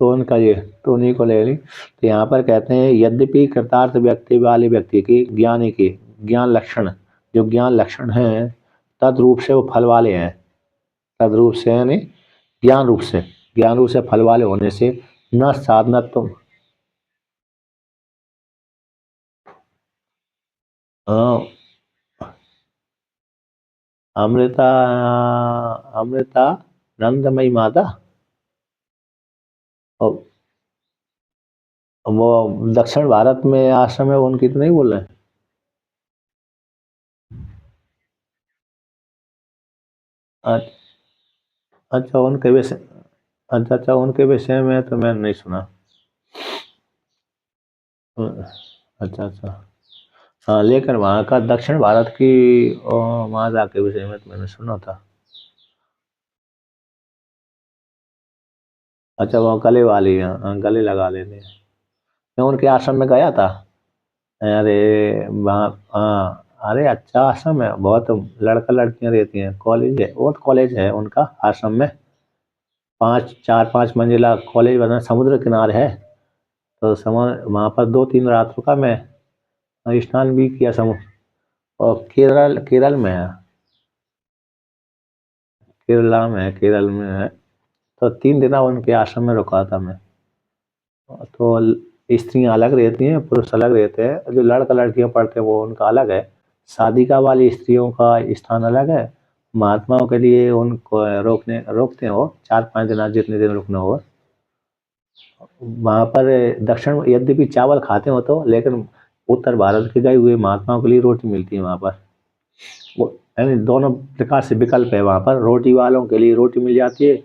तो उनका ये, तो उन्हीं को ले ली। तो यहाँ पर कहते हैं यद्यपि कृतार्थ व्यक्ति वाले व्यक्ति की ज्ञानी की ज्ञान लक्षण, जो ज्ञान लक्षण है तद रूप से वो फल वाले हैं। तद रूप से यानी ज्ञान रूप से फल वाले होने से न साधनत्व अ, अमृता अमृता नंदमयी माता और वो दक्षिण भारत में आश्रम है उनकी तो नहीं बोल रहे? अ- अच्छा उनके विषय अच्छा उनके विषय में तो मैंने नहीं सुना। अच्छा अच्छा। हाँ लेकिन वहाँ का दक्षिण भारत की माता के विषय में तो मैंने सुना था। अच्छा वो गले वाली है, हाँ, गले लगा लेते हैं। मैं उनके आश्रम में गया था। अरे वहाँ हाँ अरे अच्छा आश्रम है, बहुत लड़का लड़कियां रहती हैं, कॉलेज है, बहुत कॉलेज है उनका आश्रम में। पाँच चार पाँच मंजिला कॉलेज बना समुद्र किनारे है। तो समुद्र वहाँ पर 2 3 रात रुका मैं, स्नान भी किया समुद्र। और केरल केरल में है, केरला में है, केरल में है। तो 3 दिन उनके आश्रम में रुका था मैं। तो स्त्रियां अलग रहती हैं, पुरुष अलग रहते हैं, जो लड़का लड़कियां पढ़ते हैं वो उनका अलग है। साधिका वाली स्त्रियों का स्थान अलग है। महात्माओं के लिए उनको रोकते हैं वो 4 5 दिन जितने दिन रुकना हो। वहाँ पर दक्षिण यद्यपि चावल खाते हो तो, लेकिन उत्तर भारत के गए हुए महात्माओं के लिए रोटी मिलती है वहाँ पर। वो यानी दोनों प्रकार से विकल्प है वहाँ पर, रोटी वालों के लिए रोटी मिल जाती है,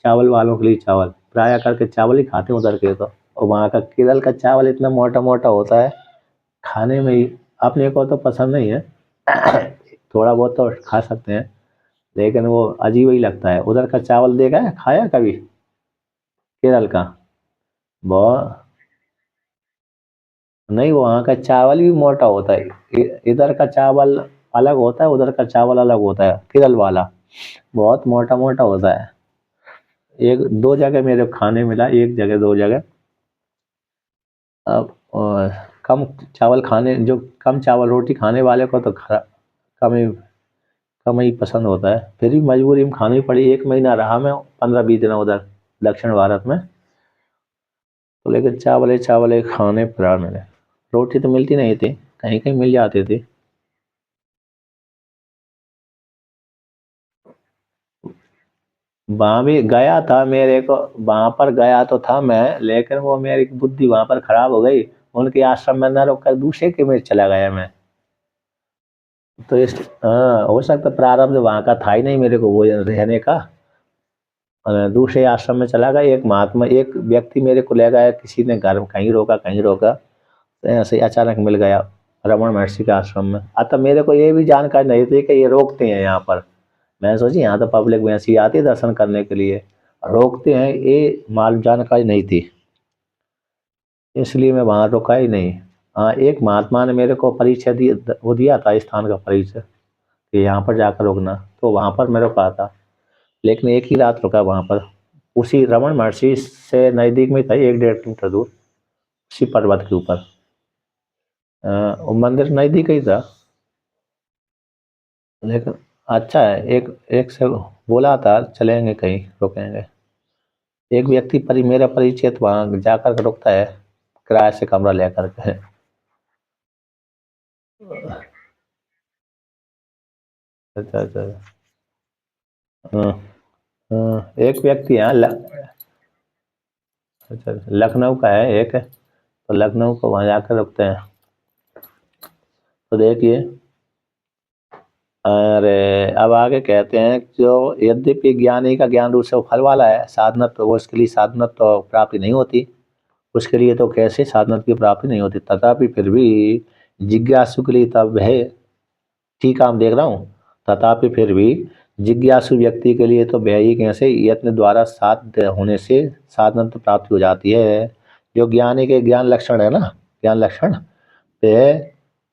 चावल वालों के लिए चावल। प्राय करके चावल ही खाते हैं उधर के तो। और वहाँ का केरल का चावल इतना मोटा मोटा होता है, खाने में ही अपने को तो पसंद नहीं है। थोड़ा बहुत तो खा सकते हैं, लेकिन वो अजीब ही लगता है। उधर का चावल देखा है, खाया कभी केरल का? बहुत नहीं, वहाँ का चावल भी मोटा होता है। इधर का चावल अलग होता है, उधर का चावल अलग होता है, केरल वाला बहुत मोटा मोटा होता है। एक दो जगह मेरे खाने मिला, एक जगह दो जगह। अब कम चावल खाने, जो कम चावल रोटी खाने वाले को तो कम ही कम ही पसंद होता है। फिर भी मजबूरी में खानी पड़ी, 1 महीना रहा मैं 15 20 दिन उधर दक्षिण भारत में। तो लेकिन चावल ही खाने पड़ा मैंने। रोटी तो मिलती नहीं थी, कहीं कहीं मिल जाती थी। वहां भी गया था, मेरे को वहां पर गया तो था मैं, लेकिन वो मेरी बुद्धि वहां पर खराब हो गई। उनके आश्रम में न रुक कर दूसरे के में चला गया मैं। तो इस हाँ हो सकता प्रारब्ध वहां का था ही नहीं मेरे को वो रहने का। दूसरे आश्रम में चला गया, एक महात्मा एक व्यक्ति मेरे को ले गया, किसी ने घर में कहीं रोका कहीं रोका, तो ऐसे ही अचानक मिल गया रमन महर्षि के आश्रम में। अतः मेरे को ये भी जानकारी नहीं थी कि ये रोकते हैं यहाँ पर। मैं सोची यहाँ तो पब्लिक वैसी आती है दर्शन करने के लिए, रोकते हैं, ये माल जानकारी नहीं थी, इसलिए मैं वहाँ रुका ही नहीं। हाँ एक महात्मा ने मेरे को परिचय दिया, वो दिया था स्थान का परिचय कि यहाँ पर जाकर रुकना, तो वहाँ पर मैं रुका था। लेकिन एक ही रात रुका वहाँ पर, उसी रमन महर्षि से नज़दीक में था, 1 1.5 किलोमीटर दूर, उसी पर्वत के ऊपर। वो मंदिर नज़दीक ही था, लेकिन अच्छा है। एक एक से बोला था चलेंगे कहीं रुकेंगे, एक व्यक्ति मेरा परिचित वहाँ जाकर के रुकता है, किराए से कमरा लेकर के। अच्छा अच्छा। हाँ, हाँ, एक व्यक्ति यहाँ अच्छा लखनऊ का है एक, तो लखनऊ को वहाँ जाकर रुकते हैं। तो देखिए, अरे अब आगे कहते हैं, जो यद्यपि ज्ञानी का ज्ञान रूप से वो फल वाला है, साधना तो वो उसके लिए साधना तो प्राप्ति नहीं होती, उसके लिए तो कैसे साधना की प्राप्ति नहीं होती, तथापि फिर भी जिज्ञासु के लिए तब है। ठीक है, हम देख रहा हूँ। तथापि फिर भी जिज्ञासु व्यक्ति के लिए तो व्ययी कैसे यत्न द्वारा साध्य होने से साधना तो प्राप्ति हो जाती है। जो ज्ञानी के ज्ञान लक्षण है ना, ज्ञान लक्षण पे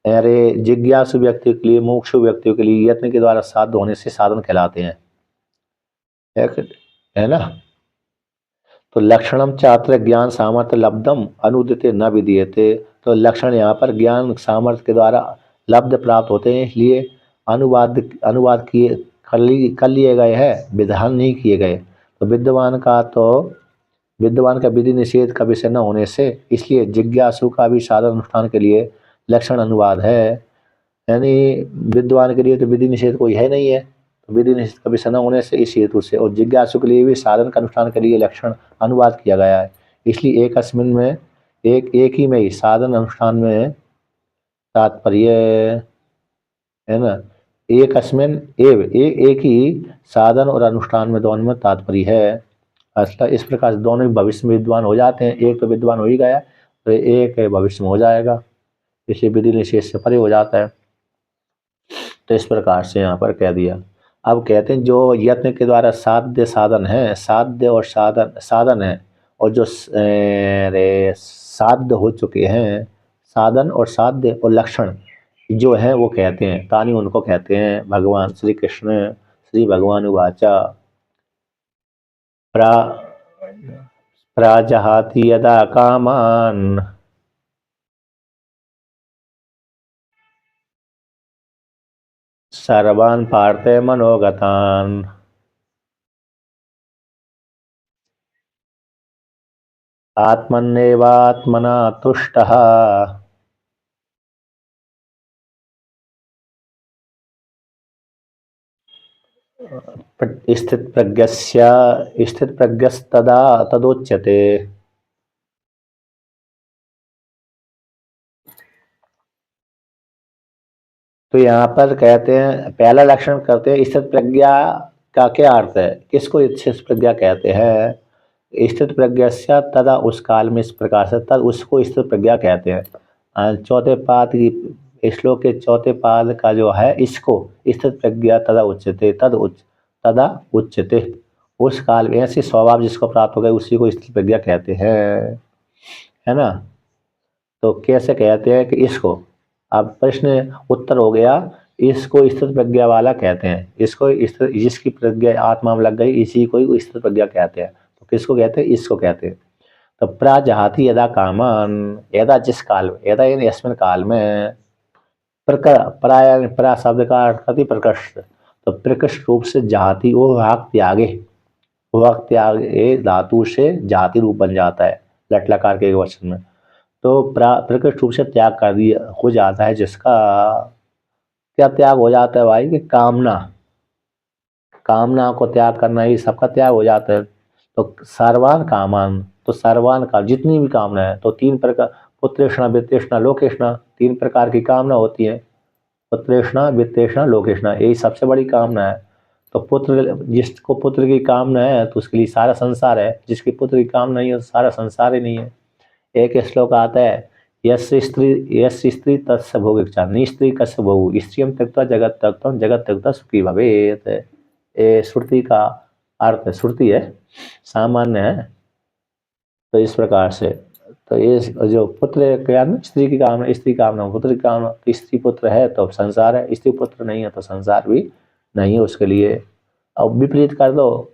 अरे जिज्ञासु व्यक्ति के लिए, मुमुक्षु व्यक्तियों के लिए यत्न के द्वारा साध्य होने से साधन कहलाते हैं, है ना। तो लक्षणम चात्र ज्ञान सामर्थ्य लब्धम अनुदिते न विधीयते। तो लक्षण यहाँ पर ज्ञान सामर्थ्य के द्वारा लब्ध प्राप्त होते हैं, इसलिए अनुवाद किए कर लिए गए हैं, विधान नहीं किए गए। तो विद्वान का विधि निषेध का विषय न होने से इसलिए जिज्ञासु का भी साधन अनुष्ठान के लिए लक्षण अनुवाद है। यानी विद्वान के लिए तो विधि निषेध कोई है नहीं है, तो विधि निषेध का विषय न होने से इस हेतु से, और जिज्ञासु के लिए भी साधन का अनुष्ठान के लिए लक्षण अनुवाद किया गया है। इसलिए एक ही में ही साधन अनुष्ठान में तात्पर्य है ना, एक ही साधन और अनुष्ठान में दोनों में तात्पर्य है। अतः इस प्रकार से दोनों ही भविष्य में विद्वान हो जाते हैं, एक तो विद्वान हो ही गया तो एक भविष्य में हो जाएगा, इसलिए विधि निषेध से परे हो जाता है। तो इस प्रकार से यहाँ पर कह दिया। अब कहते हैं जो यत्न के द्वारा साध्य साधन है, साध्य और साधन है, और जो साध्य हो चुके हैं, साधन और साध्य और लक्षण जो है वो कहते हैं, तानी उनको कहते हैं भगवान श्री कृष्ण। श्री भगवान उवाचा प्रा प्राजहाति यदा कामान सर्वान् पार्थे मनोगतान् आत्मन्नेवात्मना तुष्टः स्थित प्रज्ञस्तदा तदोच्यते। तो यहाँ पर कहते हैं पहला लक्षण करते हैं स्थित प्रज्ञा का क्या अर्थ है, किसको स्थित प्रज्ञा कहते हैं। स्थित प्रज्ञा तदा उस काल में इस प्रकार से तद उसको स्थित प्रज्ञा कहते हैं। चौथे पाद की श्लोक के चौथे पाद का जो है इसको स्थित प्रज्ञा तदा उच्चते तदा उच्चते, उस काल में ऐसी स्वभाव जिसको प्राप्त हो गए उसी को स्थित प्रज्ञा कहते हैं, है ना। तो कैसे कहते हैं कि इसको, अब प्रश्न उत्तर हो गया, इसको स्थित प्रज्ञा वाला कहते हैं, इसको जिसकी प्रज्ञा आत्मा में लग गई इसी को ही स्थित प्रज्ञा कहते हैं। तो किसको कहते हैं, इसको कहते हैं। तो प्राजहाति यदा कामन, यदा जिस काल में, यदा यानी अस्मिन काल में, परा शब्द का अर्थ अति प्रकृष्ट, तो प्रकृष्ट रूप से जाति वो वाक त्यागे, वाक त्यागे धातु से जाति रूप बन जाता है लट लकार के वचन में। तो प्रकृष्ट रूप से त्याग कर दिया हो जाता है, जिसका क्या त्याग हो जाता है भाई कि कामना को त्याग करना ही सबका त्याग हो जाता है। तो सर्वान कामान, तो सर्वान का जितनी भी कामना है, तो तीन प्रकार पुत्रेषणा वित्तेषणा लोकेषणा, तीन प्रकार की कामना होती है, पुत्रेषणा वित्तेषणा लोकेषणा, यही सबसे बड़ी कामना है। तो पुत्र, जिसको पुत्र की कामना है तो उसके लिए सारा संसार है, जिसकी पुत्र की कामना नहीं है तो सारा संसार ही नहीं है। एक श्लोक आता है यस्य स्त्री तस्य भोग इच्छा निस्त्री कस्य भोग स्त्रियम त्यक्त्वा जगत त्यक्त्वा सुखी भवेत्। ये श्रुति का अर्थ है, श्रुति है, सामान्य है। तो इस प्रकार से, तो ये जो पुत्र क्या ना, स्त्री की कामना, स्त्री कामना, पुत्र की कामना, तो स्त्री पुत्र है तो संसार है, स्त्री पुत्र नहीं है तो संसार भी नहीं है उसके लिए। अब विपरीत कर दो,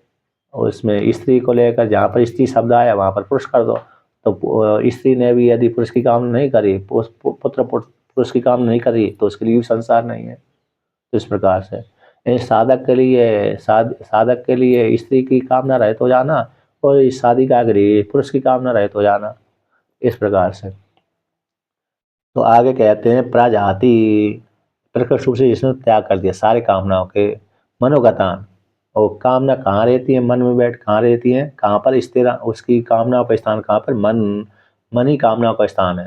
उसमें स्त्री को लेकर जहाँ पर स्त्री शब्द आया वहाँ पर पुरुष कर दो, तो स्त्री ने भी यदि पुरुष की कामना नहीं करी, पुत्र पुरुष की कामना नहीं करी तो उसके लिए भी संसार नहीं है। तो इस प्रकार से साधक के लिए स्त्री की कामना रहित हो जाना और शादी का आगे पुरुष की कामना रहित हो जाना, इस प्रकार से। तो आगे कहते हैं प्राजाति, प्रकट रूप से जिसने त्याग कर दिया सारे कामनाओं के, मनोगतान, और कामना कहाँ रहती है, मन में बैठ कहाँ रहती है, कहाँ पर स्थिर, उसकी कामनाओं का स्थान कहाँ पर, मन ही कामनाओं का स्थान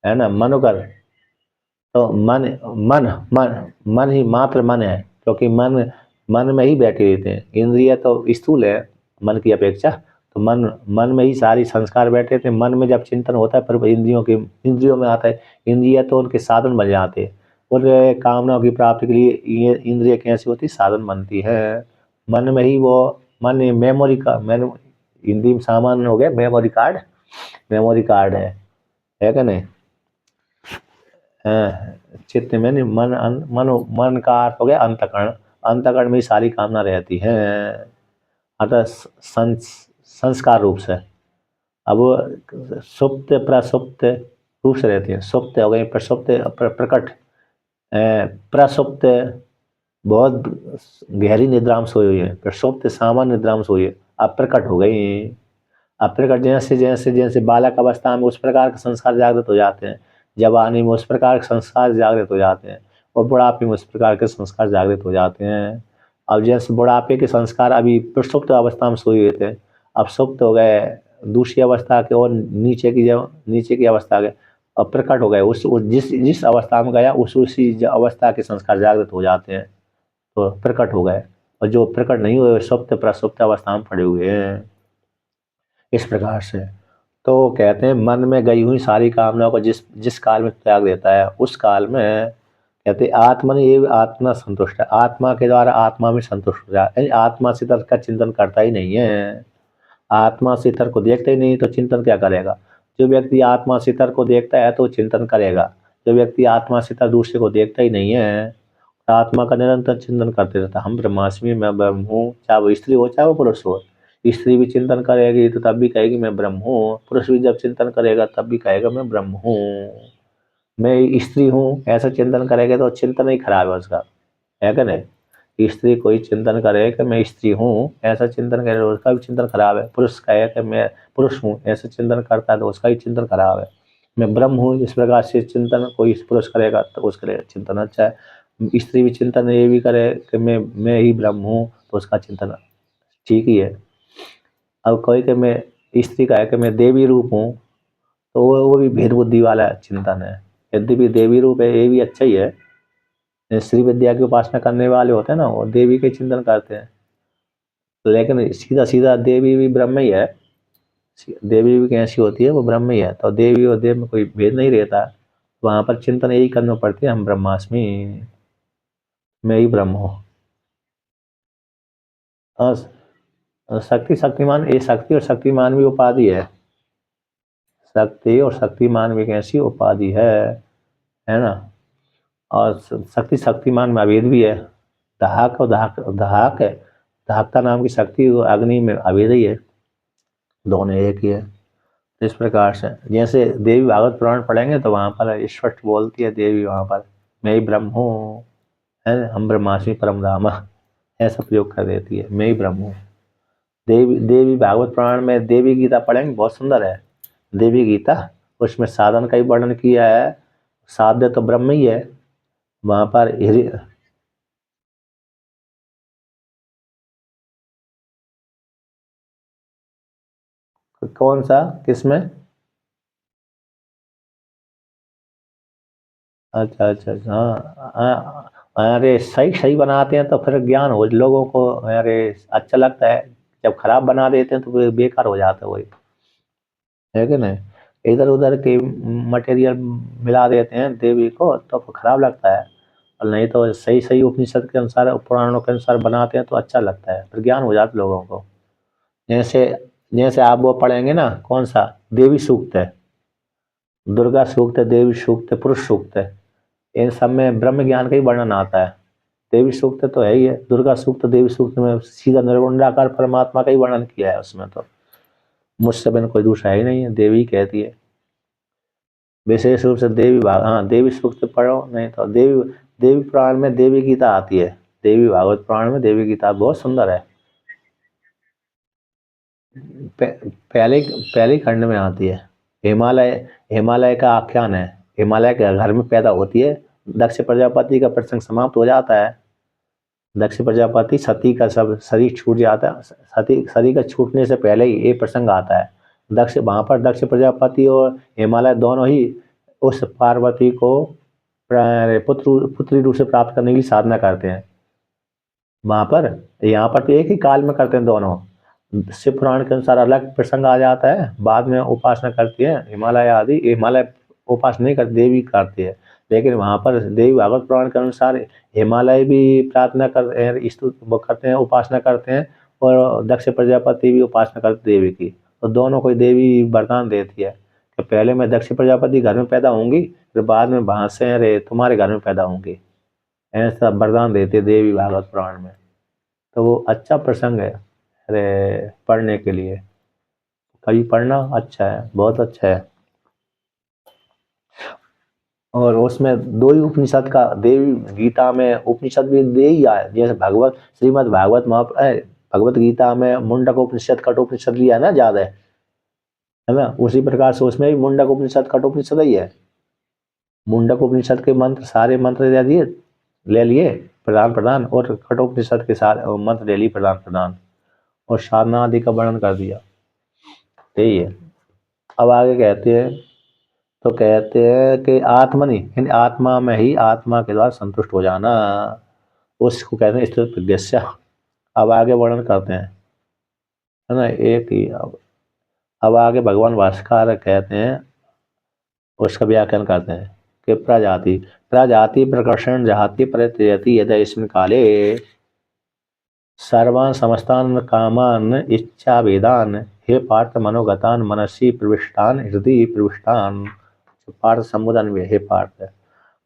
है ना। मनोगर, तो मन ही मात्र मन है, क्योंकि मन में ही बैठे रहते हैं। इंद्रिय तो स्थूल है मन की अपेक्षा, तो मन में ही सारी संस्कार बैठे थे। मन में जब चिंतन होता है फिर इंद्रियों में आता है, इंद्रिय तो उनके साधन बन जाते हैं, और कामनाओं की प्राप्ति के लिए ये इंद्रिय कैसी होती, साधन बनती है। मन में ही वो मन मेमोरी का, हिंदी में सामान्य हो गया मेमोरी कार्ड है क्या नहीं। चित्त में नहीं, मन का अर्थ हो गया अंतकरण, अंतकरण में सारी कामना रहती है, अतः संस्कार रूप से। अब सुप्त प्रसुप्त रूप से रहती है, सुप्त हो गई, प्रसुप्त प्रकट, प्रसुप्त बहुत गहरी निद्रा में सोई हुई है, प्रसुप्त सामान्य निद्रा में सोई है, अब प्रकट हो गई। अब प्रकट जैसे जैसे जैसे बालक अवस्था में उस प्रकार के संस्कार जागृत हो जाते हैं, जवानी में उस प्रकार के संस्कार जागृत हो जाते हैं, और बुढ़ापे में उस प्रकार के संस्कार जागृत हो जाते हैं। अब जैसे बुढ़ापे के संस्कार अभी प्रसुप्त अवस्था में सोए हुए थे, अब सुप्त हो गए, दूसरी अवस्था के और नीचे की अवस्था के अब प्रकट हो गए, जिस जिस अवस्था में गया उसी अवस्था के संस्कार जागृत हो जाते हैं, तो प्रकट हो गए। और जो प्रकट नहीं हुए सुप्त प्रसुप्त अवस्था में पड़े हुए हैं, इस प्रकार से। तो कहते हैं मन में गई हुई सारी कामनाओं को जिस जिस काल में त्याग देता है, उस काल में कहते आत्मन ये आत्मा संतुष्ट है, आत्मा के द्वारा आत्मा में संतुष्ट हो जाए, आत्मा से तर्क का चिंतन करता ही नहीं है। आत्मा से तर्क को देखता ही नहीं तो चिंतन क्या करेगा। जो व्यक्ति आत्मा से तर्क को देखता है तो चिंतन करेगा, जो व्यक्ति आत्मा से तर्क दूसरे को देखता ही नहीं है, आत्मा का निरंतर चिंतन करते रहता, हम ब्रह्मास्मि मैं ब्रह्म हूँ, चाहे वो स्त्री हो चाहे वो पुरुष हो। स्त्री भी चिंतन करेगी तो तब भी कहेगी मैं ब्रह्म हूँ, पुरुष भी जब चिंतन करेगा तब भी कहेगा मैं ब्रह्म हूँ, मैं स्त्री हूँ, ऐसा चिंतन करेगा तो चिंतन ही खराब है उसका, है कि नहीं। स्त्री कोई चिंतन करे कि मैं स्त्री हूँ, ऐसा चिंतन करे तो उसका भी चिंतन खराब है। पुरुष कहे कि मैं पुरुष हूँ, ऐसा चिंतन करता है तो उसका भी चिंतन खराब है। मैं ब्रह्म हूँ इस प्रकार से चिंतन कोई पुरुष करेगा तो उसके लिए चिंतन अच्छा है। स्त्री भी चिंतन ये भी करे कि मैं ही ब्रह्म हूँ तो उसका चिंतन ठीक ही है। अब कोई कि मैं स्त्री का है कि मैं देवी रूप हूँ, तो वो भी भेद बुद्धि वाला चिंतन है। यद्यपि देवी रूप है ये भी अच्छा ही है, श्री विद्या की उपासना करने वाले होते हैं ना, वो देवी के चिंतन करते हैं, लेकिन सीधा सीधा देवी भी ब्रह्म ही है। देवी भी कैसी होती है, वो ब्रह्म ही है, तो देवी और देव में कोई भेद नहीं रहता। वहां पर चिंतन यही करना पड़ती है, हम ब्रह्मास्मि, मैं ही ब्रह्म हूँ। शक्ति शक्तिमान, ये शक्ति और शक्तिमान भी उपाधि है। शक्ति और शक्तिमान भी एक ऐसी उपाधि है ना। और शक्ति शक्तिमान में अभेद भी है। दाहक और दाहक है, दाहकता नाम की शक्ति अग्नि में अभेद ही है, दोनों एक ही है। इस प्रकार से जैसे देवी भागवत पुराण पढ़ेंगे तो वहां पर स्पष्ट बोलती है देवी, वहां पर मैं ही ब्रह्म हूँ, है हम ब्रह्मास्मि परम धाम, ऐसा प्रयोग कर देती है, मैं ही ब्रह्म हूँ। देवी देवी भागवत पुराण में देवी गीता पढ़ेंगे, बहुत सुंदर है देवी गीता, उसमें साधन का ही वर्णन किया है। साध्य तो ब्रह्म ही है वहां पर। कौन सा, किसमें? अच्छा अच्छा अच्छा, हाँ अरे सही सही बनाते हैं तो फिर ज्ञान हो लोगों को, अरे अच्छा लगता है। जब खराब बना देते हैं तो फिर बेकार हो जाता है वही, है कि नहीं। इधर उधर के मटेरियल मिला देते हैं देवी को तो फिर खराब लगता है, और नहीं तो सही सही उपनिषद के अनुसार पुराणों के अनुसार बनाते हैं तो अच्छा लगता है, फिर ज्ञान हो जाता है लोगों को। जैसे जैसे आप वो पढ़ेंगे ना, कौन सा देवी सूक्त है, दुर्गा सूक्त है, देवी सूक्त है, पुरुष सूक्त है, इन सब में ब्रह्म ज्ञान का ही वर्णन आता है। देवी सूक्त तो है ही है, दुर्गा सूक्त देवी सूक्त में सीधा निर्गुणाकार परमात्मा का ही वर्णन किया है उसमें, तो मुझसे बिन कोई दूसरा ही नहीं है, देवी कहती है विशेष रूप से देवी भाग, हाँ देवी सूक्त पढ़ो, नहीं तो देवी देवी पुराण में देवी गीता आती है, देवी भागवत पुराण में देवी गीता बहुत सुंदर है। पहले पहले खंड में आती है। हिमालय, हिमालय का आख्यान है, हिमालय के घर में पैदा होती है। दक्ष प्रजापति का प्रसंग समाप्त हो जाता है, दक्ष प्रजापति सती का सब शरीर छूट जाता है, सती शरीर का छूटने से पहले ही ये प्रसंग आता है। दक्ष वहां पर दक्ष प्रजापति और हिमालय दोनों ही उस पार्वती को पुत्री रूप से प्राप्त करने की साधना करते हैं वहां पर। यहाँ पर तो एक ही काल में करते हैं दोनों। शिव पुराण के अनुसार अलग प्रसंग आ जाता है, बाद में उपासना करती है हिमालय आदि, हिमालय उपासना नहीं करती, देवी करती है। लेकिन वहां पर देवी भागवत पुराण के अनुसार हिमालय भी प्रार्थना करते हैं, वो करते हैं, उपासना करते हैं, और दक्ष प्रजापति भी उपासना करते देवी की। तो दोनों को देवी वरदान देती है कि पहले मैं दक्ष प्रजापति घर में पैदा होंगी, फिर बाद में वहां से अरे तुम्हारे घर में पैदा होंगी, ऐसा वरदान देती है देवी भागवत पुराण में। तो वो अच्छा प्रसंग है, अरे पढ़ने के लिए, कभी पढ़ना अच्छा है, बहुत अच्छा है। और उसमें दो ही उपनिषद का, देवी गीता में उपनिषद भी दे ही आए, जैसे भगवत श्रीमद् भागवत भगवत गीता में मुंडक उपनिषद कठोपनिषद लिया है ना ज्यादा, है ना, उसी प्रकार से उसमें भी मुंडक उपनिषद कठोपनिषद ही है। मुंडक उपनिषद के मंत्र, सारे मंत्र ले लिए प्रधान प्रधान, और कठोपनिषद के सारे मंत्र ले लिए प्रधान प्रधान, और साधना आदि का वर्णन कर दिया। यही है। अब आगे कहते हैं, तो कहते हैं कि आत्मनि, यानी आत्मा में ही आत्मा के द्वारा संतुष्ट हो जाना, उसको कहते हैं स्थित प्रज्ञस्य। अब आगे वर्णन करते हैं, है ना, एक ही। अब आगे भगवान भाष्यकार कहते हैं, उसका व्याख्यान करते हैं कि प्रजाति प्रजाति प्रकर्षण जाति प्रत्ययति यदा इसमें काले सर्वान समस्तान कामान इच्छा वेदान हे पार्थ मनोगतान मनसी प्रविष्टान हृदय प्रविष्टान। पार्थ संबोधन में हे पार्थ,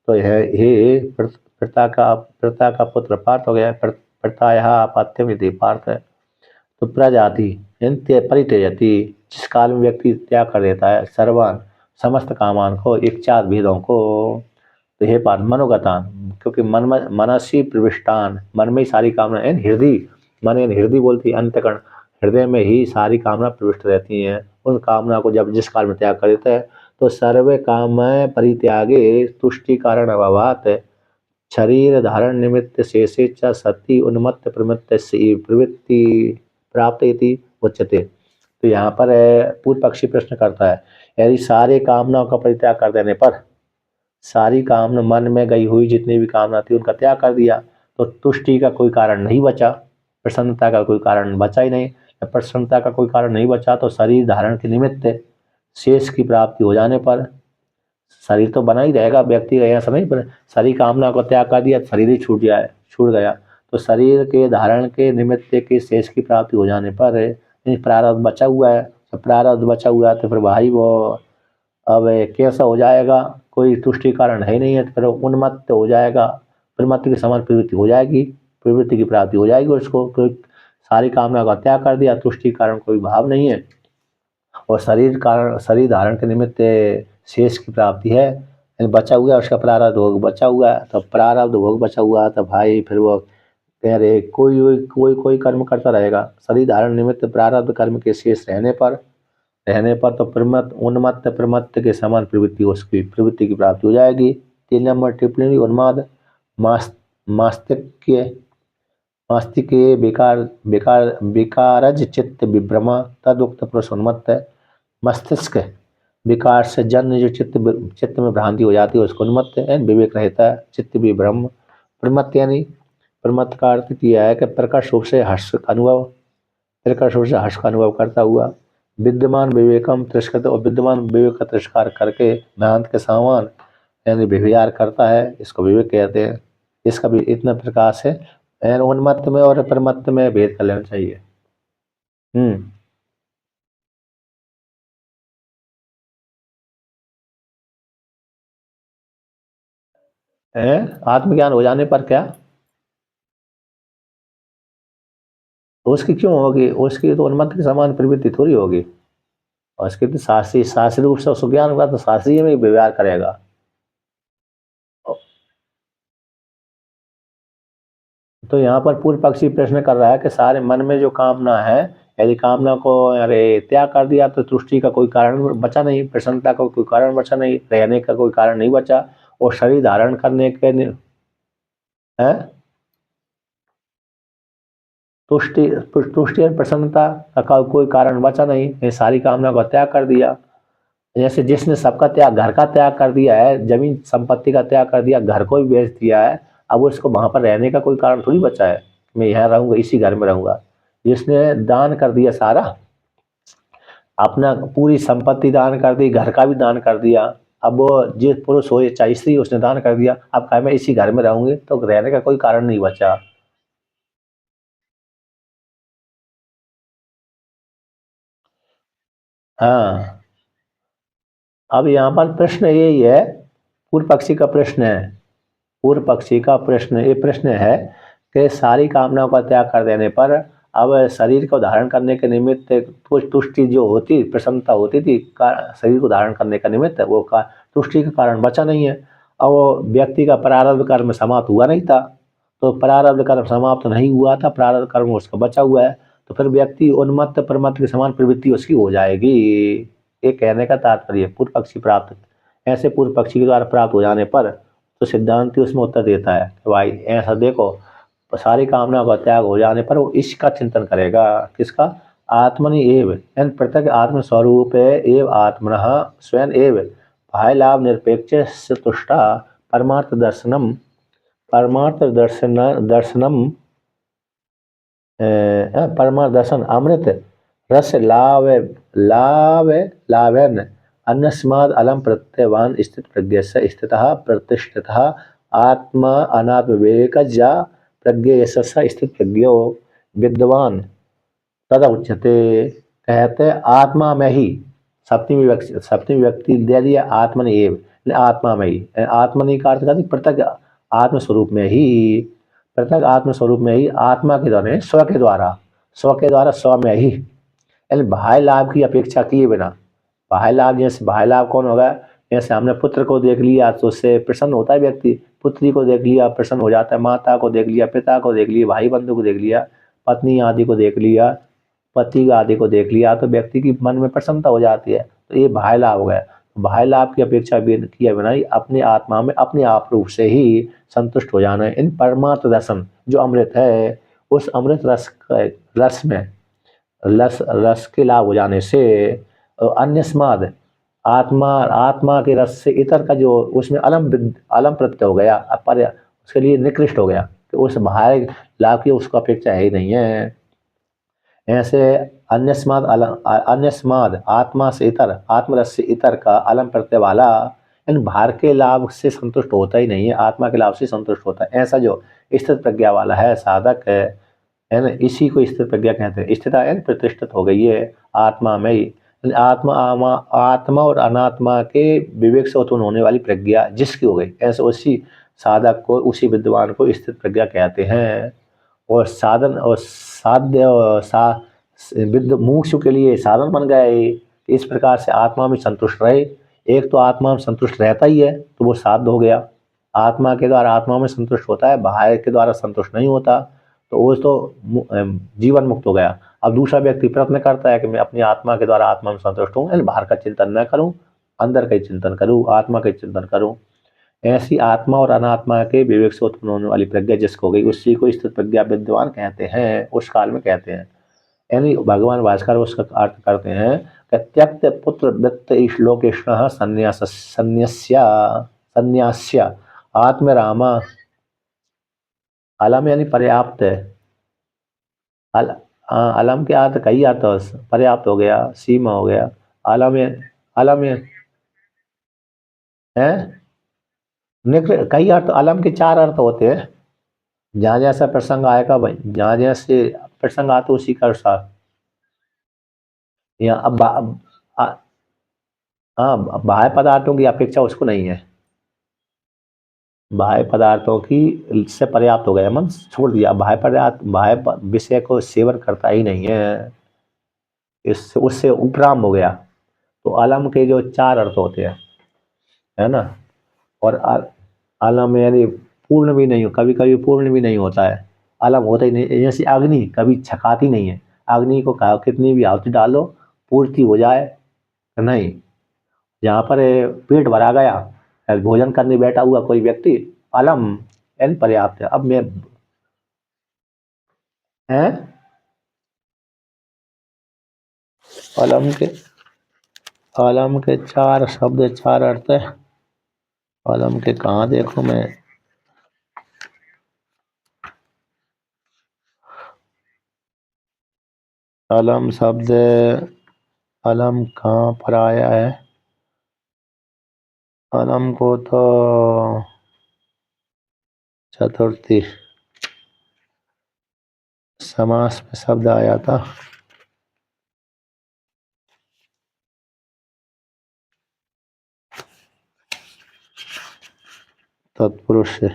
तो यह हे प्रता का पुत्र पार्थ हो गया, प्रता यहाँ आपात्यम विधि पार्थ है। तो प्रजाति परित्यजति, जिस काल में व्यक्ति त्याग कर देता है सर्वान समस्त कामान को, इच्छा भेदों को, तो हे पार्थ मनोगतान, क्योंकि मनसी प्रविष्टान, मन में ही सारी कामना, हृदय, मन हृदय बोलती अंतकरण, हृदय में ही सारी कामना प्रविष्ट रहती हैं। उन कामना को जब जिस काल में त्याग कर देता है, तो सर्वे काम परित्यागे तुष्टि कारण अभावात शरीर धारण निमित्त शेषेच्छा सती उन्मत्त प्रवृत्ति प्राप्त इति उच्यते। तो यहाँ पर पूर्व पक्षी प्रश्न करता है, यदि सारे कामनाओं का परित्याग कर देने पर, सारी कामना मन में गई हुई जितनी भी कामना थी उनका त्याग कर दिया, तो तुष्टि का कोई कारण नहीं बचा, प्रसन्नता का कोई कारण बचा ही नहीं। प्रसन्नता का कोई कारण नहीं बचा, तो शरीर धारण के निमित्त शेष की प्राप्ति हो जाने पर, शरीर तो बना ही रहेगा व्यक्ति का, ऐसा नहीं, पर सारी कामना को त्याग कर दिया, शरीर ही छूट गया, तो शरीर के धारण के निमित्त के शेष की प्राप्ति हो जाने पर प्रारब्ध बचा हुआ है, तो प्रारब्ध बचा हुआ है तो फिर भाई वो अब कैसा हो जाएगा, कोई तुष्टि कारण है नहीं है, तो फिर उन्मत्त हो जाएगा, प्रमत्त के समान प्रवृत्ति हो जाएगी, प्रवृत्ति की प्राप्ति हो जाएगी उसको, कोई सारी कामना का त्याग कर दिया, तुष्टि कारण कोई भाव नहीं है, और शरीर धारण के निमित्त शेष की प्राप्ति है, बचा हुआ है उसका प्रारब्ध भोग बचा हुआ है, तो प्रारब्ध भोग बचा हुआ है, तो भाई फिर वो कह रहे कोई कर्म करता रहेगा, शरीर धारण निमित्त प्रारब्ध कर्म के शेष रहने पर तो उन्मत्त प्रमत्त के समान प्रवृत्ति, उसकी प्रवृत्ति की प्राप्ति हो जाएगी। 3 नंबर टिप्पणी, उन्माद मास्तिक विकारज चित्त विभ्रमा तदुक्त पुरुष उन्मत्त है। मस्तिष्क विकार से जन्य जो चित्त में भ्रांति हो जाती है उसको उन्मत्त है, विवेक रहता है, चित्त विभ्रम। प्रमत्त यानी प्रमत्त का अर्थ किया है कि प्रकट रूप से हर्ष का अनुभव करता हुआ, विद्यमान विवेकम तिरस्कृत, और विद्यमान विवेक का तिरस्कार करके भ्रांत के समान यानी व्यवहार करता है, इसको विवेक कहते हैं। इसका भी इतना प्रकाश है, उन्मत्त में और प्रमत्त में भेद कर लेना चाहिए। आत्मज्ञान हो जाने पर क्या उसकी क्यों होगी, उसकी तो उन्मत्त के समान प्रवृत्ति थोड़ी होगी, और उसके तो शास्त्रीय रूप से उसको ज्ञान होगा तो शास्त्रीय में व्यवहार करेगा। तो यहाँ पर पूर्व पक्षी प्रश्न कर रहा है कि सारे मन में जो कामना है, यदि कामना को अरे त्याग कर दिया तो तुष्टि का कोई कारण बचा नहीं, प्रसन्नता का कोई कारण बचा नहीं, रहने का कोई कारण नहीं बचा, और शरीर धारण करने के है तुष्टि और प्रसन्नता का कोई कारण बचा नहीं, ये सारी कामना का त्याग कर दिया। जैसे जिसने सबका त्याग, घर का त्याग कर दिया है, जमीन संपत्ति का त्याग कर दिया, घर को भी बेच दिया है, अब उसको वहां पर रहने का कोई कारण थोड़ी बचा है, मैं यहाँ रहूंगा, इसी घर में रहूंगा। जिसने दान कर दिया सारा, अपना पूरी संपत्ति दान कर दी, घर का भी दान कर दिया, अब वो जिस पुरुष हो या चाहे स्त्री, उसने दान कर दिया, अब कहा मैं इसी घर में रहूंगी, तो रहने का कोई कारण नहीं बचा। हाँ, अब यहाँ पर प्रश्न यही है, पूर्व पक्षी का प्रश्न है, पूर्व पक्षी का प्रश्न ये प्रश्न है कि सारी कामनाओं का त्याग कर देने पर अब शरीर को धारण करने के निमित्त कुछ तुष्टि जो होती, प्रसन्नता होती थी शरीर को धारण करने का निमित्त, वो तुष्टि का कारण बचा नहीं है। अब वो व्यक्ति का प्रारब्ध कर्म समाप्त हुआ नहीं था, तो प्रारब्ध कर्म समाप्त नहीं हुआ था, प्रारब्ध कर्म उसका बचा हुआ है, तो फिर व्यक्ति उन्मत्त प्रमत्त के समान प्रवृत्ति उसकी हो जाएगी। ये कहने का तात्पर्य पूर्व पक्षी प्राप्त, ऐसे पूर्व पक्षी के द्वारा प्राप्त हो जाने पर तो सिद्धांति उसमें उत्तर देता है कि भाई ऐसा देखो, सारी कामना का त्याग हो जाने पर वो इसका चिंतन करेगा, किसका? आत्मनि एव, यानी प्रत्येक आत्मस्वरूप एव आत्मनः स्वयं एव भाय लाभ निरपेक्ष तुष्टा परमार्थ दर्शनम, परमार्थ दर्शनम परमार्थ दर्शन अमृत रस लाभ लाभेन अन्यस्माद् अलम प्रत्यवान स्थित प्रज्ञस्य स्थितः प्रतिष्ठितः आत्मा अनात्म विवेकज्ञा प्रज्ञेयस्य स्थित प्रज्ञो विद्वान तदा उच्यते। कहते आत्मा में ही, सप्तमी व्यक्ति दे दिया आत्मन एव, आत्मा में ही, आत्मनि का अर्थ करती पृथक आत्मस्वरूप में ही, पृथक आत्मस्वरूप में ही आत्मा के द्वारा, स्व के द्वारा, स्व के द्वारा स्व में ही, यानी बाह्य लाभ की अपेक्षा किए बिना, बाह्य लाभ जैसे बाह्य लाभ कौन होगा? जैसे हमने पुत्र को देख लिया तो उससे प्रसन्न होता है व्यक्ति, पुत्री को देख लिया प्रसन्न हो जाता है, माता को देख लिया, पिता को देख लिया, भाई बंधु को देख लिया, पत्नी आदि को देख लिया, पति आदि को देख लिया, तो व्यक्ति की मन में प्रसन्नता हो जाती है, तो ये बाह्य लाभ हो गया। बाह्य लाभ की अपेक्षा किए बिना ही अपनी आत्मा में अपने आप रूप से ही संतुष्ट हो जाना है। इन परमार्थ दर्शन जो अमृत है, उस अमृत रस में रस के लाभ हो जाने से अन्य स्माद आत्मा, आत्मा के रस से इतर का जो उसमें अलम प्रत्यय हो गया, पर उसके लिए निकृष्ट हो गया, तो उस बाह्य लाभ की उसको अपेक्षा है ही नहीं है। ऐसे अन्यस्माद आत्मा से इतर, आत्मरस से इतर का अलम प्रत्यय वाला इन बाहर के लाभ से संतुष्ट होता ही नहीं है, आत्मा के लाभ से संतुष्ट होता है। ऐसा जो स्थित प्रज्ञा वाला है, साधक है ना, इसी को स्थित प्रज्ञा कहते हैं। स्थिता है प्रतिष्ठित हो गई है आत्मा में ही, आत्मा और अनात्मा के विवेक से उत्पन्न होने वाली प्रज्ञा जिसकी हो गई, ऐसे उसी साधक को, उसी विद्वान को स्थित प्रज्ञा कहते हैं। और साधन और साध्य और विद्ध मोक्ष के लिए साधन बन गए। इस प्रकार से आत्मा में संतुष्ट रहे, एक तो आत्मा में संतुष्ट रहता ही है तो वो साध्य हो गया, आत्मा के द्वारा आत्मा में संतुष्ट होता है, बाह्य के द्वारा संतुष्ट नहीं होता, तो वो तो जीवन मुक्त हो गया। अब दूसरा व्यक्ति प्रयत्न करता है कि मैं अपनी आत्मा के द्वारा आत्मा में संतुष्ट हूँ, यानी बाहर का चिंतन न करूँ, अंदर का ही चिंतन करूँ, आत्मा का चिंतन करूँ। ऐसी आत्मा और अनात्मा के विवेक से उत्पन्न होने वाली प्रज्ञा जिसको हो गई, उसी को स्थित प्रज्ञा विद्वान कहते हैं, उस काल में कहते हैं। यानी भगवान भास्कर उसका अर्थ करते हैं कि त्यक्त पुत्र दत्त श्लोकेष्ण संन्यास्य आत्मरामा, अलम यानी पर्याप्त है, अलम के अर्थ कई अर्थ, पर्याप्त हो गया, सीमा हो गया, अलम अलम है निकले कई अर्थ, अलम के चार अर्थ होते हैं, जहाँ जैसा प्रसंग आएगा भाई, जहाँ जैसे प्रसंग आते उसी का अनुसार। या अब हाँ, बाह्य पदार्थों की अपेक्षा उसको नहीं है, बाह्य पदार्थों की से पर्याप्त हो गया, मन छोड़ दिया, बाह्य पदार्थ बाह्य विषय को सेवन करता ही नहीं है, इससे उससे उपराम हो गया। तो अलम के जो चार अर्थ होते हैं, है ना, और अलम यानी पूर्ण भी नहीं हो, कभी कभी पूर्ण भी नहीं होता है, अलम होता ही नहीं, जैसे अग्नि कभी छकाती नहीं है, अग्नि को कहा कितनी भी आहुति डालो पूर्ति हो जाए नहीं, जहाँ पर पेट भरा गया, भोजन करने बैठा हुआ कोई व्यक्ति, अलम यानी पर्याप्त है। अब मैं है अलम के चार शब्द, चार अर्थ है, अलम के कहाँ देखो मैं, अलम शब्द, अलम कहाँ पर आया है, अलम को तो चतुर्थी समास में शब्द आया था, तत्पुरुष से,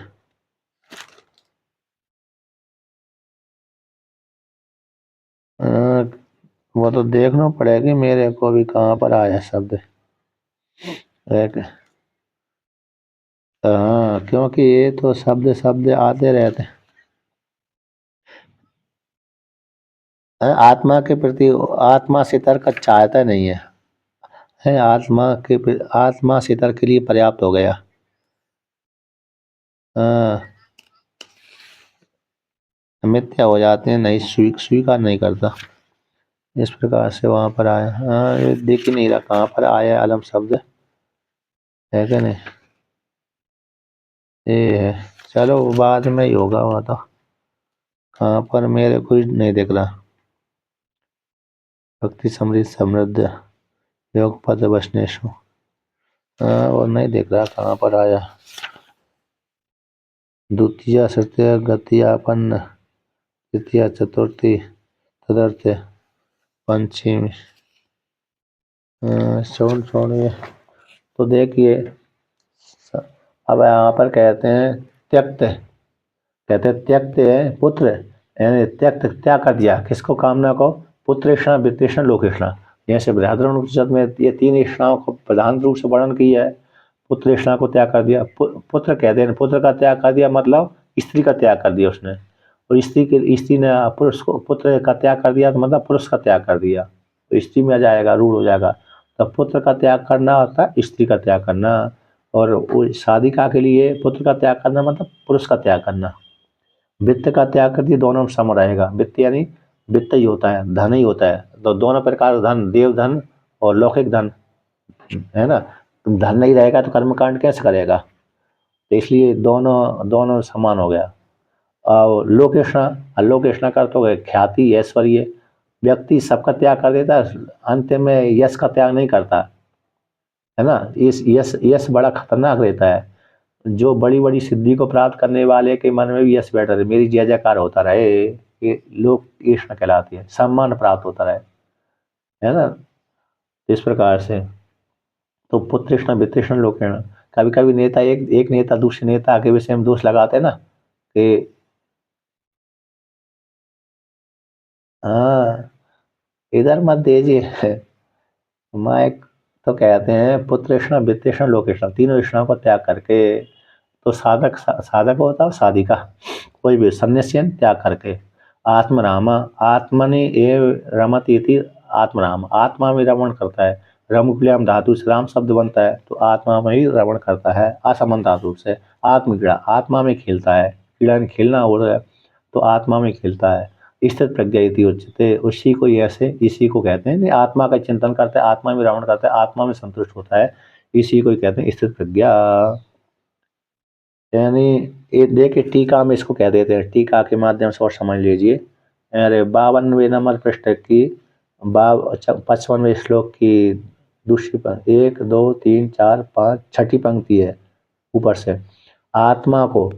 वो तो देखना पड़ेगा मेरे को भी कहाँ पर आया शब्द, एक हाँ, क्योंकि ये तो शब्द शब्द आते रहते हैं। आत्मा के प्रति आत्मा से तर्क चाहता नहीं है आत्मा से तर्क के लिए पर्याप्त हो गया। हाँ, मिथ्या हो जाते हैं, नहीं स्वीकार नहीं करता। इस प्रकार से वहाँ पर आया। हाँ, ये देख ही नहीं रहा कहाँ पर आया अलम शब्द, है कि नहीं। ये है, चलो बाद में ही होगा वहाँ तो। कहाँ पर मेरे को ही नहीं दिख रहा। भक्ति समृद्ध समृद्ध योग पद वसनेशु। हाँ, वो नहीं दिख रहा कहाँ पर आया। द्वितीय तृतीय गतियापन्न, तृतीय चतुर्थी तदर्थ, पंचमी श्रवण श्रवण। तो देखिए, अब यहाँ पर कहते हैं त्यक्त, कहते हैं त्यक्त पुत्र, यानी त्यक्त त्याग कर दिया किसको, कामना को, पुत्रेषणा वित्तेषणा लोकेषणा। जैसे बृहदारण्यक उपनिषद में ये तीन इष्णाओं को प्रधान रूप से वर्णन किया है। पुत्रेषणा को त्याग कर दिया, पुत्र कहते हैं, पुत्र का त्याग कर दिया मतलब स्त्री का त्याग कर दिया उसने, और स्त्री ने पुरुष को, पुत्र का त्याग कर दिया तो मतलब पुरुष का त्याग कर दिया, तो स्त्री में आ जाएगा, रूढ़ हो जाएगा। तो पुत्र का त्याग करना होता है स्त्री का त्याग करना, और वो साधिका के लिए पुत्र का त्याग करना मतलब पुरुष का त्याग करना। वित्त का त्याग कर दिया, दोनों में सम रहेगा। वित्त यानी वित्त ही होता है, धन ही होता है, तो दोनों प्रकार धन, देव धन और लौकिक धन, है ना। धन नहीं रहेगा तो कर्मकांड कैसे करेगा, तो इसलिए दोनों दोनों समान हो गया। और लोकेशना का तो है ख्याति ऐश्वर्य। व्यक्ति सबका त्याग कर देता है, अंत में यश का त्याग नहीं करता, है ना। इस यश यश बड़ा खतरनाक रहता है। जो बड़ी बड़ी सिद्धि को प्राप्त करने वाले के मन में भी यश बैठा रहे, मेरी जय जयकार होता रहे, ये लोग कृष्ण कहलाती है, सम्मान प्राप्त होता रहे, है ना। इस प्रकार से तो पुत्रेषणा वित्तेषणा लोकेण। कभी कभी नेता एक एक नेता दूसरे नेता के विषय में दोष लगाते हैं ना कि हाँ, इधर मत दीजिए। मैं तो कहते हैं पुत्रेषणा वित्तेषणा लोकेषणा, तीनों इष्णाओं को त्याग करके, तो साधक होता है साधिका, कोई भी सन्यासीन त्याग करके, आत्मरामा आत्मनि एव रमति इति, आत्मराम आत्मा में रमण करता है। रमुक्लियम धातु से राम शब्द बनता है, तो आत्मा में ही रमण करता है, असमन धातु से। आत्मक्रीड़ा आत्मा में खेलता है, क्रीड़ा में खेलना हो रहा है, तो आत्मा में खेलता है। स्थित प्रज्ञा इति उच्यते, उसी को ऐसे इसी को कहते हैं आत्मा का चिंतन करता है, आत्मा में रमण करता है, आत्मा में संतुष्ट होता है, इसी को कहते हैं स्थित प्रज्ञा। यानी ये देखिए टीका में इसको कह देते हैं, टीका के माध्यम से और समझ लीजिए। अरे 52वें नंबर पृष्ठ की 55वें श्लोक की दूसरी पंक्ति, 1 2 3 4 5 छठी पंक्ति है ऊपर से। आत्मा को,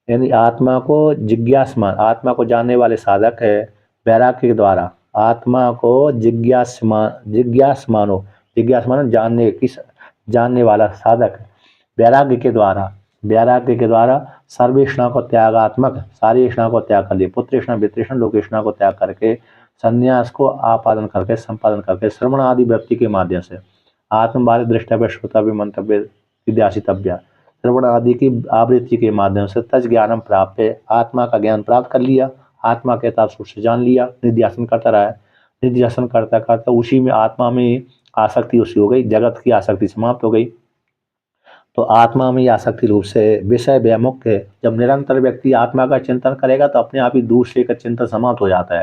यानी आत्मा को जिज्ञासमान, आत्मा को जानने वाले साधक है वैराग्य के द्वारा। आत्मा को जिज्ञासमानो, जिज्ञासमान जानने वाला साधक वैराग्य के द्वारा, वैराग्य के द्वारा सर्वेषणा को त्यागात्मक, सारी इष्णा को त्याग कर दिए, पुत्रेषणा वित्तेषणा लोकेषणा को त्याग करके, संन्यास को आपादन करके, संपादन करके, श्रवण आदि वृत्ति के माध्यम से, आत्मवाद दृष्टव्य श्रोतव्य मंतव्य विद्यासितव्य, श्रवण आदि की आवृत्ति के माध्यम से तज ज्ञानम प्राप्त है, आत्मा का ज्ञान प्राप्त कर लिया, आत्मा के तात्पर्य से जान लिया, निध्यासन करता रहा है, निध्यासन करता करता उसी में आत्मा में आसक्ति उसी हो गई, जगत की आसक्ति समाप्त हो गई। तो आत्मा में आसक्ति रूप से विषय व्यामुक्त है। जब निरंतर व्यक्ति आत्मा का चिंतन करेगा तो अपने आप ही दूसरे का चिंतन समाप्त हो जाता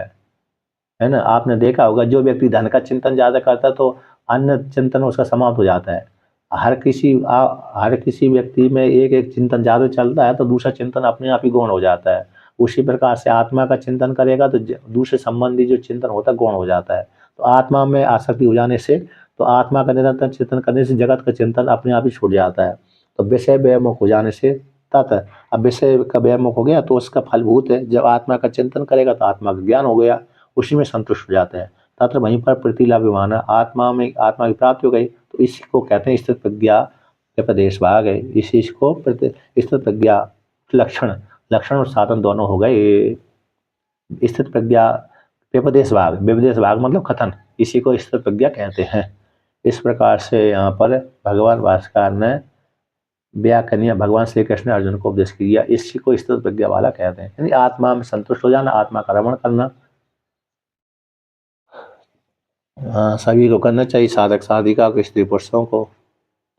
है ना। आपने देखा होगा जो व्यक्ति धन का चिंतन ज़्यादा करता है तो अन्य चिंतन उसका समाप्त हो जाता है। हर किसी व्यक्ति में एक एक चिंतन ज़्यादा चलता है तो दूसरा चिंतन अपने आप ही गौण हो जाता है। उसी प्रकार से आत्मा का चिंतन करेगा तो दूसरे संबंधी जो चिंतन होता है गौण हो जाता है। तो आत्मा में आसक्ति हो जाने से, तो आत्मा का निरंतर चिंतन करने से जगत का चिंतन अपने आप ही छूट जाता है। तो विषय व्यामोह हो जाने से तत्, अब विषय का व्यामोह हो गया तो उसका फलभूत है, जब आत्मा का चिंतन करेगा तो आत्मा का ज्ञान हो गया, उसी में संतुष्ट हो जाते हैं। तत्र वहीं पर प्रतिलाभ्यमान, आत्मा में आत्मा की प्राप्ति हो गई, तो इसी को कहते हैं स्थित प्रज्ञा के प्रदेश भाग है। इसी को स्थित प्रज्ञा लक्षण, लक्षण और साधन दोनों हो गए। स्थित प्रज्ञा व्यपदेश भाग, व्यपदेश भाग मतलब कथन, इसी को स्थित प्रज्ञा कहते हैं। इस प्रकार से यहाँ पर भगवान भास्कर ने व्याकरणीय भगवान श्री कृष्ण ने अर्जुन को उपदेश किया। इसी को स्थित प्रज्ञा वाला कहते हैं, यानी आत्मा में संतुष्ट हो जाना, आत्मा का रमण करना। सभी को करना चाहिए, साधक साधिका को, स्त्री पुरुषों को।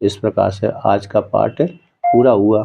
इस प्रकार से आज का पाठ पूरा हुआ।